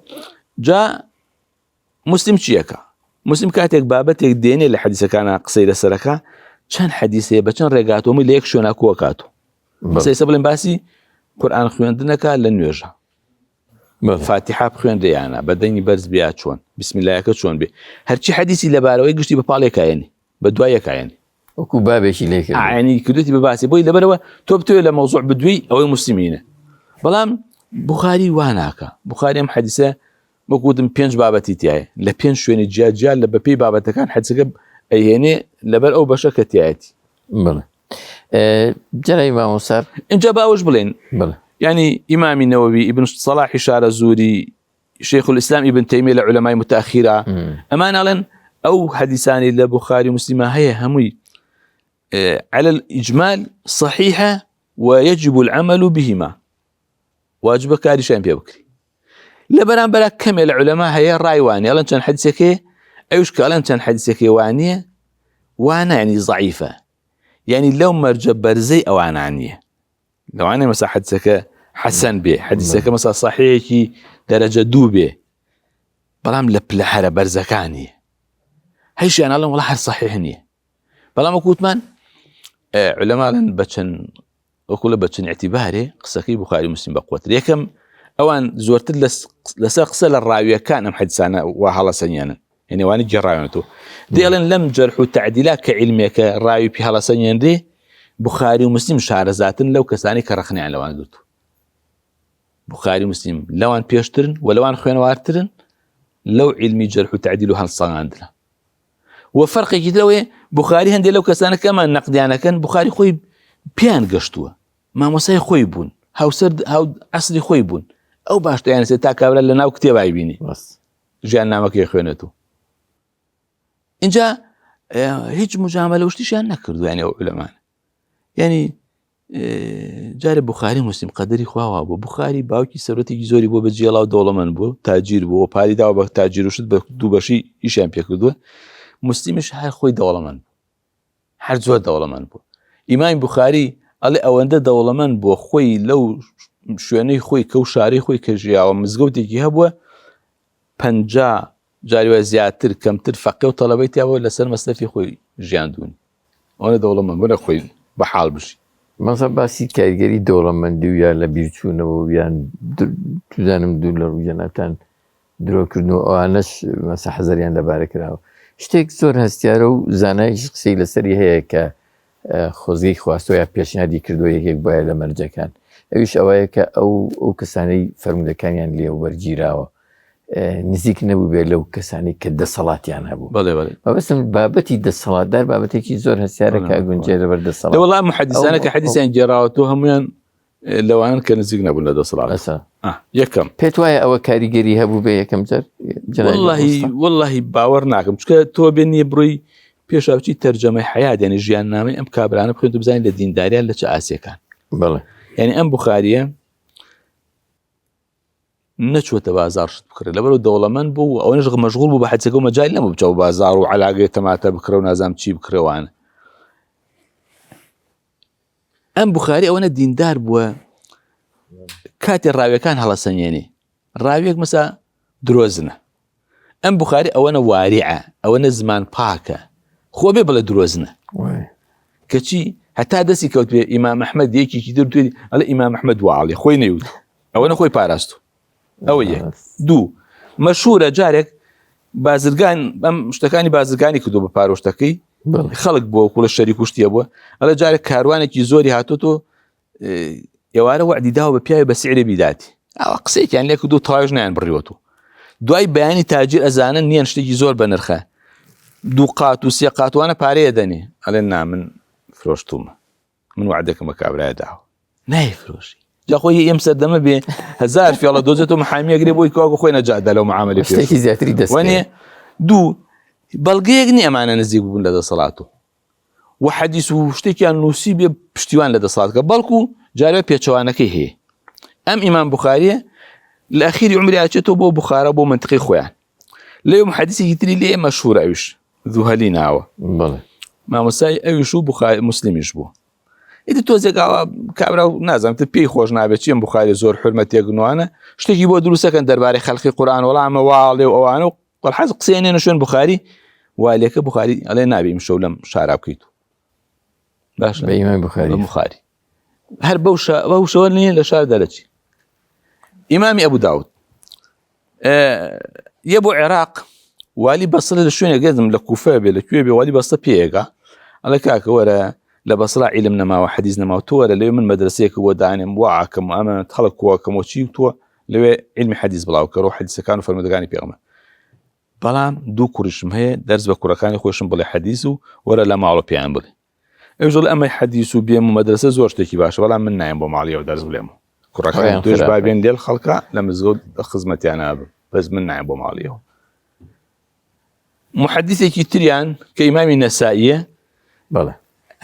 جاء مسلم شيكا مسلم كاتك بابتك ديني اللي حديثة كان قصيدة سركا كان حديثة بچن رقاته ومي ليك شونا كوكاتو سيسابلن باسي قرآن خويندنك لن يرجع فاتحة بخوين ريانا بديني برز بيات شون بسم الله يكت شون بي هرشي حديثي لباروي قشتي بباليك يعني بدوايك يعني وكو بابشي ليك يعني كدوتي بباسي بوي لبروا توبتو إلى موضوع بدوي أو المسلمين بلام بخاري واناكا بخاري ام حديثة بقودم بينج بابتي تياي لبينج شويني جال لببي بابتا كان حديثة أيهني لبر أو بشكة تياتي بله جرى إمام مصاب إن جابا وش بلين بله يعني إمام النووي ابن صلاح شار الزوري شيخ الإسلام ابن تيمية العلماء متأخرة أمانة لن أو حديثان لبخاري ومسلم هي همي على الإجمال صحيحة ويجب العمل بهما واجب كاري شان بيبكري لبران بلا كم العلماء هي الرأي واني ألان كان حديثك أيوش كألان كان حديثك وانية وانا يعني ضعيفة يعني لو مرجع برزي أو أنا عنيه لو أنا مثلا حديثك حسن به حديثك مثلا صحيح درجة دوبه بلام لبلحرة برزكاني هيش أنا لهم والله حر صحيحني بلام كوتمان علماء لن بتشن وكل بتشن اعتباري قصكي بخاري مسلم بقوة ليكم أوان زورت لسقسل الراوية كان حدثنا وهلا سنيانا يعني واني جراينته دي ألن لم جرحوا تعديلات كعلمك الراوي في هلا سنيان دي بخاري ومسلم شعر ذات لو كساني كرخني على لوان قلت بخاري ومسلم لوان بيشترن ولوان خوين وارترن لو علمي جرح وتعديل هالصان عندنا وفرق كده لو بخاري هندي لو كسانه كمان نقد انا كان بخاري خوي بيان قشطوه ما مساي خويبون هاو سرد هاو عصري خويبون او باشته يعني ستا كابل لنا وكتب عيبيني بس جانا ما كي خوينته ان جاء هيج مجامله وش تشان نكردو يعني علماء يعني جاري بخاري مسلم قدري خواه ابو بخاري باوكي سرتي زوري بو بجيلا دولمن بو تاجير بو پاري دا با تاجير شد دو باشي ايشام بيكدو مسلمش هر خوي دولمن هر زو دولمن بو امام بخاري علي اونده دولمن بو خوي لو شويني خوي كوشاري خوي كجيا ومزغوتي جهبو پنجا جاري وزياتر كمتر فقه وطلبيتي ابو لسن مصرفي خوي جاندون انا دولمن بو خوي بحال بشي مثلا باسی کارگری دولمندی و یا لبیرچونه و یا تو زنم دولار و جنابتان درۆکردن و ئەوانەش مەسە حەزەریان لەبارە کراوە. شتێک زۆر هەستیارە و زانایش قسەی لەسەری هەیە کە خۆزگەی خواستۆ یا پێشنیادی کردو یەکێک بایە لە مەرجەکان، ئەویش ئەوەیە کە ئەو کەسانەی فەرمودەکانیان لێ وەرگیراوە نزیک نەبوو بێت لەو کەسانی کە دەسەڵاتیان هەبوو. بەبستم بابەتی دەسەڵاتدار بابەتێکی زۆر هەستیارە کە گونجێ لەبەر دەسەڵات. وەڵام محەدیثانە کە حەدیثیان گێڕاوەتەوە هەمویان لەوانن کە نزیک نەبوون لە دەسەڵات. یەکەم پێت وایە ئەوە کاریگەری هەبوو بێ یەکەم جار؟ وەڵڵاهی باوەڕ ناکەم، چکە تۆ بێنیە بڕووی پێشاوچی تەرجەمەی حەیات، یعنی ژیان نامەی ئەم کابرانە بخوێن و بزانین لە دینداریان لە چه ئاسیەکان. بەڵێ یعنی ئەم بوخاریە نەچوەتە بازار شت بکڕێت، لەبەرەوە دەوڵەمەند بوو ئەوەنەش مەشغوڵ بوو بە حەجەکە و مەجای نەبوو بچەوە بازار و عەلاقەی تەماتە بکڕە و نازام چی بکڕێوانە. ئەم بوخاری ئەوەنە دیندار بووە کاتێ ڕاویەکان هەڵەسەنێنێ، ڕاویەک مەسا درۆزنە، ئەم بوخاری ئەوەنە واریعە، ئەوەنە زمان پاکە، خۆ بێ بڵێ درۆزنە کەچی هەتا دەستی کەوت بێ ئیمام ئەحمەد یەکێکی تر توێ ئەڵێ ئیمام ئەحمەد واڵێ خۆی نەیوت، ئەوەنە خۆی پاراستو. ئەوە یەک. دوو، مەشهورە جارێک بازرگان ئەم شتەکانی بازرگانی کردو بە پارۆشتەکەی خەڵک بۆ کوڵە شەریک و شتیە بووە، ئەڵێ جارێک کاروانێکی زۆری هاتۆتۆ ئێوارە وعدی داوە بە پیاوی بە سیعرێ بیداتی، ئەوە قسەیەکیان لێ کردو تاوێژ نیان بڕیوەتەوە. دوای بەیانی تاجیر ئەزانن نیان شتێکی زۆر بە نرخە، دوو قات و سێ قاتوانە پارەیە دەنێ، ئەڵێ نا من فرۆشتومە، من وعدەکەم بە کابرایە داوە نایفرۆشی. جا خۆی ئێم سەردەمە بێ هەزار فێڵە دۆزێتەوە محامیەگرێ بۆی کەوا خۆی نەجاتدا لەو معاملەی شتێکی زیاتری دەستوانێ. دوو، بەڵگەیەک نییە ئەمانە نزیک بوون لە دەسەڵات و حەدیث و شتێکیان نووسی بێ پشتیوان لە دەسەڵاتەکە، بەڵکو جارێ پێچەوانەکەی هەیە. ئەم ئیمام بوخاریە لە ئەخیری عومری ئاچێتەوە بۆ بوخارە بۆ منتقی خۆیان، لێو حەدیثێکی تری لێ مەشهورە ئەویش ذوهەلی ناوە، مامۆستای ئەویش و بوخاری مسلمیش بوو. ئیتر تۆزێکاوە کابرا و نازانم پێی خۆش نابێت چی ئەم بوخاری زۆر حورمەتێکنوانە شتێکی بۆ دروستەکەن دەربارەی خەڵقی قورئان وەڵامە واڵێ و ئەوانە و وەڵحەز قسەیانێنە شوێن بوخاری والێکە بوخاری ئەڵێ نابێ شەو لەم شارا بکەیت و باش بە ئیمام بوخاری هەر بەو شەوە نیە لە شار دەرەچی. ئیمامی ئەبوو داود یە بۆ عێراق والی بەسڕ لە شوێنێک گەزم لە کوفە بێ لەکوێ بێ والی بەستە پێیەکە، ئەڵێ کاکە وەرە لە بەسڕا عیلم نەماوە حەدیث نەماوە تۆ وەرە لەوێ من مەدرسەیەکە بۆ دانێم واکەم ئەمە هەڵک کۆکەم و چی تۆ لەوێ علمی حەدیث بڵاو کەڕۆ حەدیثەکان و فەرمودەکانی پێغەمبەر. بەڵام دوو کوڕیشم هەیە دەرس بە کوڕەکانی خۆشم بڵێ حەدیث و وەرە لە ماڵە پێیان بڵێ. ئەوژڵ ئەمەی حەدیث و بێم و مەدرسە زۆر شتێکی باشە، بەڵام من نایم بۆ ماڵیەوە دەرس بڵێم کوڕەکان توش بابێن لێل خەڵکە لە مزگەوت خزمەتیان نابم، بەس من نایم بۆ ماڵیەوە. محەدیثێکی تریان کە ئیمامی نەسائیە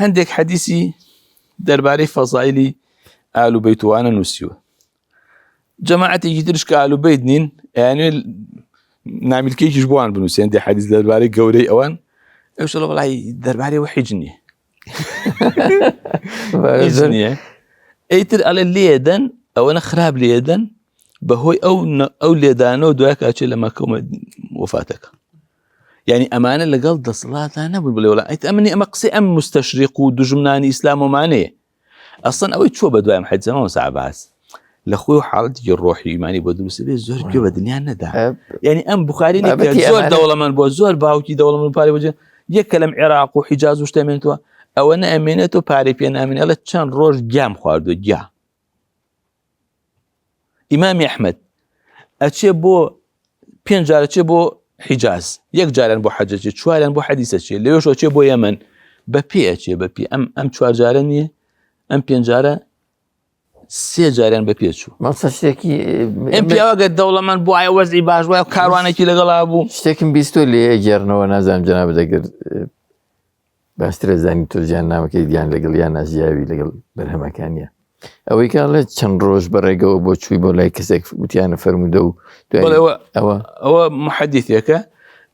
هەندێک حەدیثی دەربارەی فەزائیلی ئال و بەیتوانە نووسیوە. جەماعەتێکی ترش کە ئال و بەیت نین یانوێ نامیلکەیەکیش بۆوان بنووسێن دێ حەدیث دەربارەی گەورەی ئەوان، ئەوشڵە وەڵای دەربارەی وە حیج نییە نییە، ئەیتر ئەڵێ لێدەن ئەوەنە خراپ لێدەن بەهۆی ئەو لێدانەوە دوای کاچێت لە مەکە وفاتەکە. یعنی ئەمانە لەگەڵ دەسەڵاتان نەبوو بڵێ وڵا ئەیت ئەمنی ئەمە قسەی ئەم مستەشریق و دوژمنانی ئیسلام ومانەیە. ئەسڵەن ئەوەی چوە بە دوایم حەدیثەمە سەعباس لە خۆی و حاڵەتێکی ڕۆحی ئیمانی بۆ دروستە بێ زۆر گوێ بە دنیا نەدا. یعنی ئەم بوخاری زۆر دەوڵەمەند بۆ زۆر باوکی دەوڵەمەند پارێ بۆجێ یەکە لەم عێراق و حیجاز و شتەمێنێتەوە ئەوە نەئەمێنێتەوە پارەی پێ نامێنێ، ئەڵێ چەند ڕۆژ گیام خواردووە گیا. ئیمامی ئەحمەد ئەچێ بۆ 5 جارە چێ بۆ حیجاز، 1 جاریان بۆ حەجەچێ، 4یان بۆ حەدیثە چێ، لەوێشەوە چێ بۆ یەمەن بە پێ ئەچێ بە پێ. ئەم 4 جارە نییە، ئەم 5 جارە 3 جاریان بە پێچوو. شتێکی ئەم پیاوەگە دەوڵەمەند بوو ئایا وەزعی باش وایە کاروانێکی لەگەڵا بوو. شتێکم بیستۆ لێ گێڕنەوە نازانم جەناب دەگەر باشترە زانی تۆ ژیان نامەکەی دیان لەگەڵ یان نازیاوی لەگەڵ بەرهەمەکانیە. ئەوەی کاڵێ چەند ڕۆژ بەڕێگەوە بۆ چووی بۆ لای کەسێک وتیانە فەرمودە و ئەوە محەدیثێکە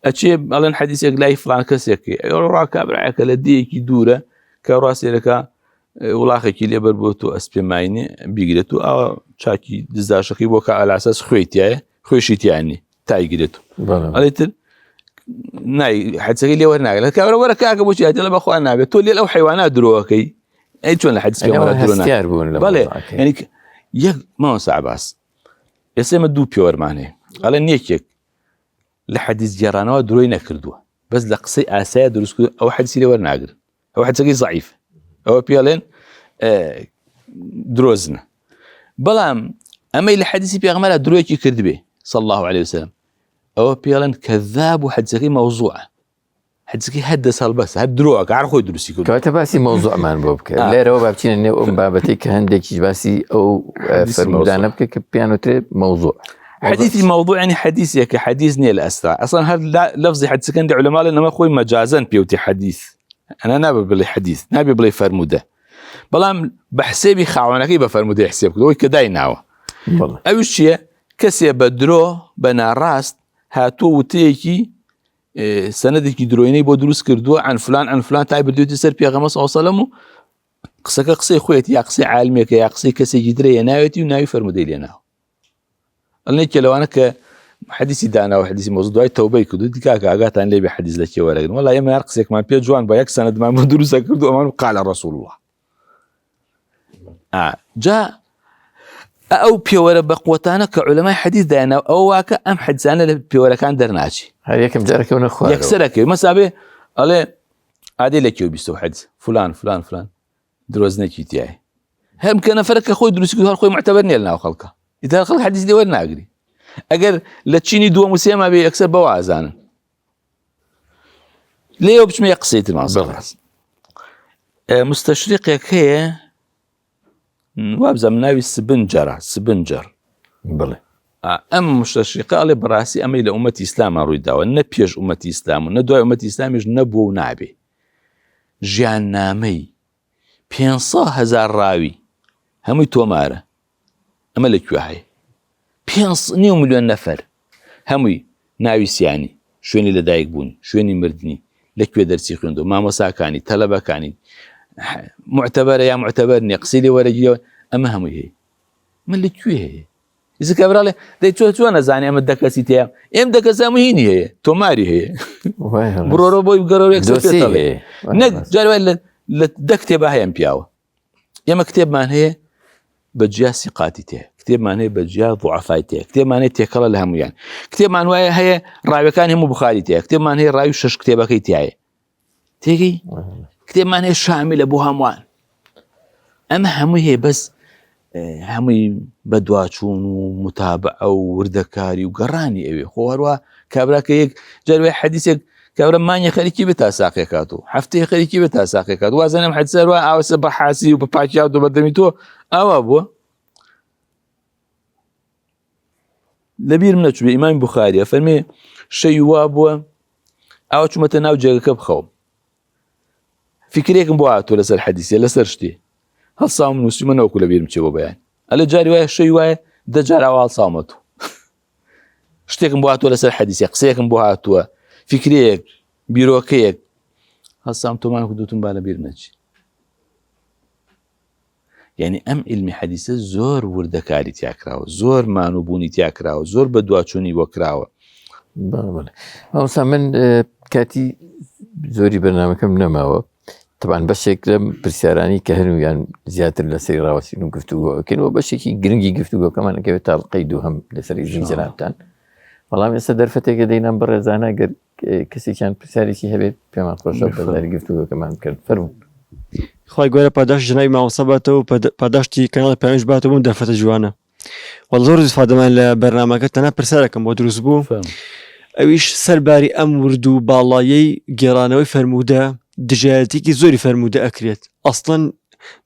ئەچێ ئەڵێن حەدیثێک لای فڵان کەسێکی ڕا کابراایەکە لە دیەکی دوورە کە ڕاستێرەکە وڵاخێکی لێبەر بۆ تۆ ئەسپێماینێ بیگرێت و ئەوە چاکی دزداشەکەی بۆ کە ئالاساس خوێتیایە خۆشی تیانی تایگرێت و ئەڵێتر نای حەدیثەکەی لێ وەرناگرێت لە کابرا وەرە کاکە بۆچی هاتێ لە بەخوا نابێت تۆ لێ ئەو حیوانات درۆەکەی ئەی چۆن لە حەدیث بڵێ یەک ماوە سەعباس ئێستا ئێمە دوو پێوەرمان هەیە. ئەڵێ نیەکێک لە حەدیث گێڕانەوە درۆی نەکردووە بەس لە قسەی ئاسایە دروست کردو ئەو حەدیثی لێ وەرناگرن ئەو حەدیثەکەی ضعیف ئەوە پێڵێن درۆزنە بەڵام ئەمەی لە حەدیثی پێغەمبەرە درۆیەکی کردبێ صلى الله عليه وسلم ئەوە پێڵێن کەذاب و حەدیثەکەی مەوزوعە حەدیثەکەی هەر دەسەڵ بەس هەر درۆکە هەر خۆی دروستی کردو کەواتە باسی مەوزوعمان بۆ بکە لێرەوە با بچینە نێو ئەم بابەتەی کە هەندێکیش باسی ئەو فەرمودانە بکە کە پێیانوترێت مەوزوع حديثي موضوع يعني حديث يك حديث نيل الأسرع أصلا هذا لفظي حد سكندي علماء لأنه خوي مجازا بيوتي حديث أنا نابي بلي حديث نابي بلي فرمودة بلام بحسابي خاونك بفرمودة حسابك دوي كداي ناوه أول شيء كسي بدرو بنا راست هاتو وتيكي سندك درويني بودروس كردو عن فلان تعب ديوتي سر بيغمس أو صلمو قصك قصي خويتي يا قصي عالمك يا قصي كسي جدري ناويتي وناوي فرمودة لي ناو قلناك لو أنا كحديثي دانا وحديثي موضوع التوبة كدو ديكاك أقات عن لي بحديث لك ولكن والله يما يرقصك ما بيجوان بايك سند ما بدروس كردو أمان قال رسول الله جاء أو بيورا بقوتانا كعلماء حديث دانا أو واك أم حدثانا بيورا كان درناشي هل يكم جارك ونخوار يكسرك مثلا قال عادي لك يوبيستو حدث فلان دروزنك تاعي هم كان فرق اخوي دروس كل اخوي معتبرني لنا خلقه اذا خلق حديث دي ورنا اجري اجر لتشيني دو مسيما بي اكثر بوازان ليه وبش ما يقصيت المعصر مستشرق هي وابزم ناوي سبنجر بله ام مستشرق قال براسي ام الى امه اسلام رويدا ونبيج امه اسلام وندعو امه اسلام نبو نعبي جهنمي 500,000 راوي همي تومارة أما لك وحي 5 مليون نفر همي ناوي سياني شويني لدايق بوني شويني مردني لك درسي خوندو ما مساكاني طلبة كاني معتبرة يا معتبرني قصيلي ورجلي أما همي هي من لك هي إذا كبرالي دي تو أنا زاني أما الدكاسي تيام إم دكاسي مهيني هي توماري هي برورو بوي بقرارو يكسر فيطالي نك جاري ولا لتكتبها هي امبياوه يا مكتب مان هي بجيا ثقاتي كتاب مان هي بجيا ضعفايتي كتاب مان هي تكلا لهم يعني كتاب مان هي راوي كان هم بخاري تي كتاب مان هي راوي شش كتابك تاعي تيجي كتاب مان هي شامل ابو هموان اما هم هي بس هم بدواتشون ومتابعه ووردكاري وقراني اوي خو هروا كابراك هيك جري حديثك كابرا مانيا خليكي بتا ساقي كاتو حفتي خليكي بتا ساقي كاتو وازن محد سروا او سبحاسي وبباكيا ودبدميتو او ابو لبير منك بإمام بخاري فرمي شيء وابو او شو متناو جاك بخو فكريك بواتو لسر الحديث لسر شتي هل صام مسلمنا وكل بير مشبو بيان الا جاري واي شيء واي دجار او صامتو شتيك بواتو لسر الحديث قصيك بواتو فكريك بيروكيك هالصام تومان كدوتون بالا بيرنج يعني ام علمي حديثه زور وردكاري تياكراو زور مانوبوني تياكراو زور بدواتشوني وكراو بله اوسا من كاتي زوري برنامجكم نماوه طبعا بشكل برسيراني كهنو يعني زيادة لسري وسينو قفتوه كانوا بشكل جرينجي قفتوه كمان كيف تلقيدو هم لسري زنجراتان والله من صدرفتك دينا برزانا كسي كان برسالي شي هبيت بما خوشو بداري قفتوه كمان كان فرمو خواهی گوره پاداش جنایی معصبته و پاداش تی کانال پیامش باته بون درفت جوانه والله زور استفاده من لبرنامج تنا برسالكم ودروس بو اویش سرباری ام وردو بالایی گرانوی فرموده دجالتی کی زوری فرموده اکریت اصلا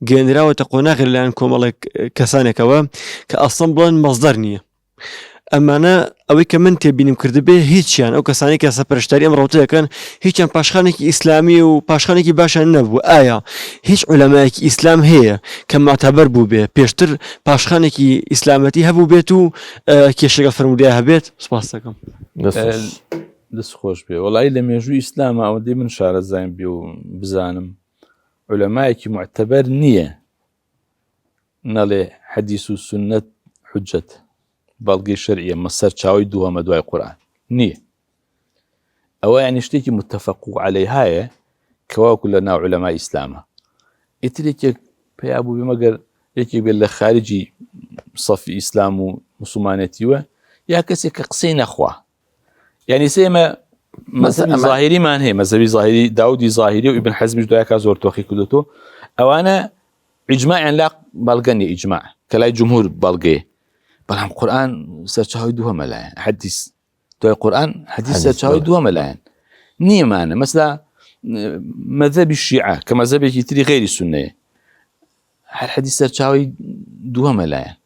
جنرا و تقونا غير لان كومالك كسانك و كاصلا بلان مصدر نيه اما انا اوي كمان تبينم كردبه هيچ يعني او كساني كسپرشتري امروته كان هيچ پاشخانك اسلامي و پاشخانك باشا نبو ايا هيچ علماء اسلام هي كم معتبر بو به بيشتر پاشخانك اسلامتي هبو بيتو كيشغل فرموديها بيت سباسكم دس خوش بي والله لما يجو اسلام او دي من شعر زين بيو بزانم علماء معتبر نيه نالي حديث السنه حجه بالغي شرعيه مصر تشاوي دوها مدواي قران نيه او يعني اشتكي متفق عليها كوا كلنا علماء اسلام اتريك يا ابو بمقر يكي بالله خارجي صف اسلام ومسلمانتي و یا کەسێک کە قسەی نەخوا یعنی سێمە مەذهبی ظاهریمان هەیە مەذهبی ظاهری داودی ظاهری و ئیبن حەزمیش دوایە زۆر تۆخی کردوتەوە ئەوانە ئیجماعیان لا بەڵگەنی ئیجماع کە لای جمهور بەڵگەیە بەڵام قورئان سەرچاوی دووەمە لایەن حەدیث دوای قورئان حەدیث سەرچاوی دووەمە لایەن نیمانە مەسلا مەذهبی شیعە کە مەذهبێکی تری غێری سونەیە هەر حەدیث سەرچاوی دووەمە لایەن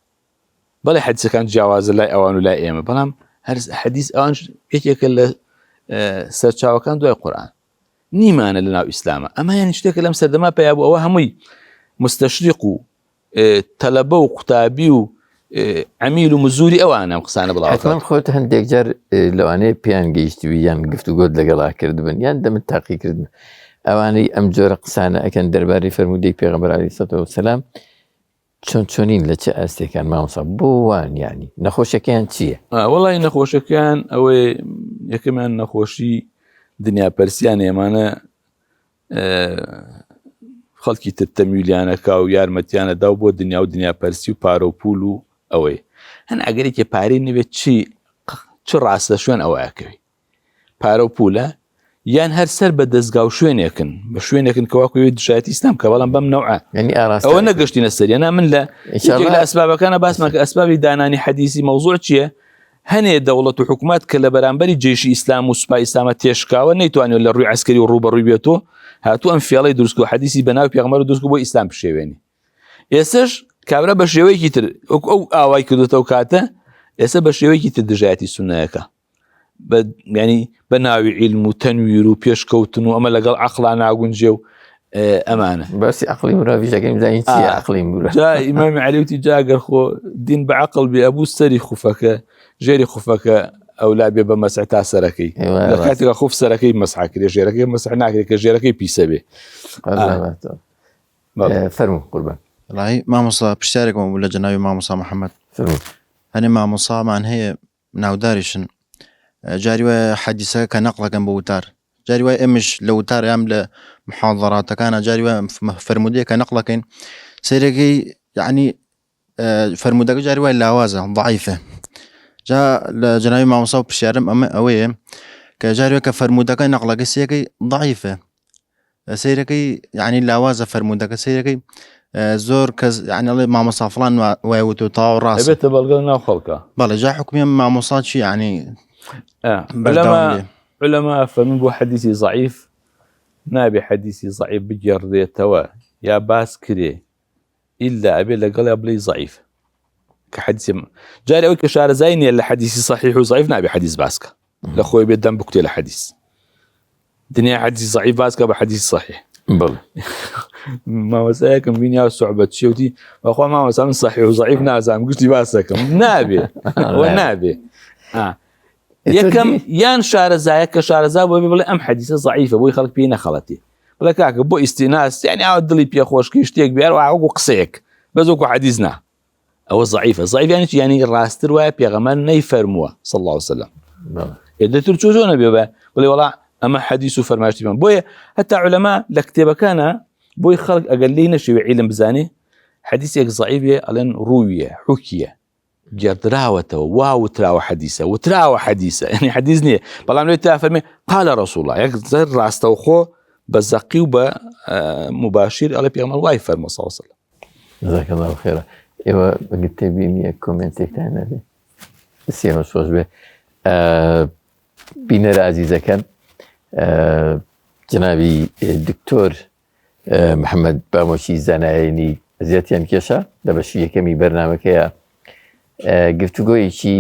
بەڵێ حەدیثەکان جیاوازە لای ئەوان و لای ئێمە بەڵام هەر حەدیث ئەوان یەکێکە لە سەرچاوەکان دوای قورئان نیمانە لە ناو ئیسلامە ئەمە یانی شتێکە لەم سەردەما پێیا بوو ئەوە هەمووی مستەشریق و تەلەبە و قوتابی و عەمیل و مزوری ئەوانە ئەم قسانە بڵاو حتمەن خۆت هەندێک جار لەوانەیە پێیان گەیشتوی یان گفتوگۆت لەگەڵا کردبن یان دەمت تاقی کردن ئەوانەی ئەم جۆرە قسانە ئەکەن دەربارەی فەرموودەی پێغەمبەر عەلەیهی سەلاتو وەسەلام چۆنین لە چه ئاستێکان مامۆستا بۆ وان یانی نەخۆشەکەیان چییە؟ وەڵی نەخۆشەکەیان ئەوەی یەکەمیان نەخۆشی دنیاپەرسیان ئێمانە خەڵکی تر تەمویلیانەکە و یارمەتیانەدا و بۆ دنیا و دنیاپەرسی و پارە و پول و ئەوەی هەن ئەگەرێکی پارەی نوێت چ ڕاستە شوێن ئەوەیەکەوی پارە و پولە یان هەر سەر بە دەستگا و شوێنێکن بە شوێنێکن کەواکوێت دژایەتی ئیسلام کە بەڵام بەم نەوعە ئەوە نەگەشتینە سەریانە من لە ئەسبابەکانە باسمان کە ئەسبابی دانانی حەدیثی مەوزوع چییە هەنێ دەوڵەت و حکومات کە لە بەرامبەری جێشی ئیسلام و سوپای ئیسلامە تێشکاوە نەیتوانێت لە ڕووی عەسکەری و ڕوبەڕووی بێتەوە هاتووە ئەم فێڵەی دروستکە و حەدیثی بەناوی پێغەمبەر دروستکە بۆ ئیسلام پشێوێنی ئێستش کابرا بە شێوەیەکی تر ئەو ئاوای کردوتەوە کاتە ئێستا بە شێوەیەکی تر دژایەتی سونەیەەکە ینی بە ناوی عیلم و تەنویر و پێشکەوتن و ئەمە لەگەڵ عەقڵا ناگونجێ و ئەمانە باسی عەقڵی مراڤیژەکەی زانین چییە عەقڵی مرۆڤ جا ئیمامی عەلیوتی جا ئەگەر خۆ دین بە عەقڵ بێ ئەبوو سەری خوفەکە ژێری خوفەکە ئەولا بێ بە مەسح تا سەرەکەی لە کاتێکە خوف سەرەکەی مەسح کرێ ژێرەکەی مەسح ناکرێت کە ژێرەکەی پیسە بێ فەرموو قوربان وڵی مامۆستا پرسیارێکم بوو لە جەناوی مامۆستا محەممەد هەنێ مامۆسامان هەیە ناوداریشن جاری وایە حەدیثەکە کە نەقڵەکەن بە وتار جاری وایە ئێمەش لە وتار یام لە محاضەراتەکانە جاری وایە فەرموودەیە کە نەقڵەکەین سەیرەکەی یعنی فەرموودەکە جاری وایە لاوازە ضعیفە جا لە جەناوی مامۆستا و پرسیارم ئەمە ئەوەیە کە جاری وایە کە فەرموودەکە نەقڵەکە سیەکەی ضعیفە سەیرەکەی یعنی لاوازە فەرموودەکە سەیرەکەی زۆر کەس یعنی مامۆستا فڵان وایە وتو تاو ڕاستە بێتە بەڵگە ناو خەڵکە بەڵێ جا حکمی مامۆستا چی یعنی علەما فەرمون بۆ حەدیثی ضعیف نابێ حەدیثی ضعیف بگێڕێتەوە یا باس کرێ ئیلا ئەبێ لەگەڵ یا بڵێ ضعیف کە حەدیث جارێ ئەوەی کە شارەزای نییە لە حەدیثی صحیح و ضعیف نابێ حەدیث باسکە لە خۆی بێت دەم بکوتێ لە حەدیث دنیا حەدیثی ضعیف باسکە بە حەدیث صحیح بڵێ مامۆستایەکەم بینیا سوعبەت شێوتی بەخوا مامۆستا من صحیح و ضعیف نازانم گشتی باس دەکەم نابێ ئەوە نابێ یەکەم یان شارەزایە کە شارەزا بۆ بڵێ ئەم حەدیثە ضعیفە بۆی خەڵک پێی نەخەڵەتی بڵێ کاکە بۆ ئیستیناس یعنی ئەوە دڵی پێخۆشکی شتێک بیار وەکو قسەیەک بەس وەکو حەدیث نا ئەوە ضعیفە ضعیف یانی چی یانی ڕاستتر وایە پێغەمبەر نەیفەرمووە صلی الله علیه وسلم ئێدەتر چۆ نەبێ بڵێ وەڵا ئەمە حەدیث و فەرمایشتیمان بۆیە هەتا عولەما لە کتێبەکانە بۆی خەڵک ئەگەر لێی نەشێوێ عیلم بزانێ حەدیثێک ضعیفێ ئەڵێن ڕوویە حوکیە گێڕدراوەتەوە وا وتراوە حەدیثە وتراوە حەدیثە یعنی حەدیث نییە بەڵام لێت تا فەرمێ قال رسول الله یەک زەر ڕاستەوخۆ بە زەقی و بە مباشر ئەڵێ پێغەمبەر وای فەرمووە صلی الله علیه وسلم جزاک الله خێرە ئێوە بەگرتێ بینیە کۆمنتێکتان نەبێ بسیێمە سۆش بێ بینەرە عەزیزەکان جنابی دکتۆر محەممەد بامۆچی زانایانی زیاتیان کێشە لە بەشی یەکەمی بەرنامەکەیە گفتوگۆیەکی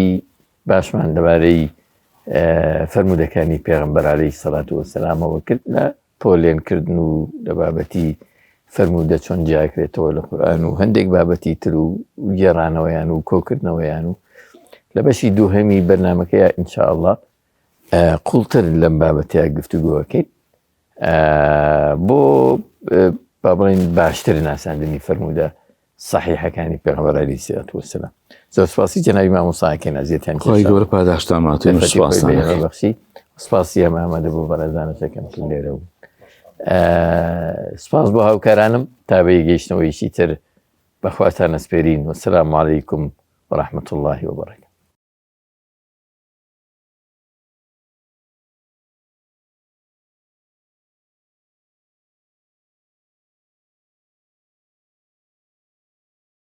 باشمان لەبارەی فەرموودەکانی پێغەمبەر عەلەیهی سەڵات وەسەلامەوە کرد لە پۆلێنکردن و لە بابەتی فەرموودە چۆن جیاکرێتەوە لە قورئان و هەندێک بابەتی تر و گێڕانەوەیان و کۆکردنەوەیان و لە بەشی دووهەمی بەرنامەکەیە ئینشاءالله قوڵتر لەم بابەتەیە گفتوگۆەکەین بۆ با بڵێن باشتر ناساندنی فەرموودە صحیحەکانی پێغەمبەر عەلەیهی سەڵات وەسەلام زۆر سپاسی جەنابی مامۆستاکەن ئەزیەتیان خۆی گەورە پاداشتان ماتوێن بەخشی سپاسی ئەمە ئامادە بۆ بەڕێزانەکەم لێرە بوو سپاس بۆ هاوکارانم تا بە گەیشتنەوەیشی تر بەخواتان ئەسپێرین وەسەلام عەلەیکم وەڕەحمەتوڵڵاهی وبەرەکاتوه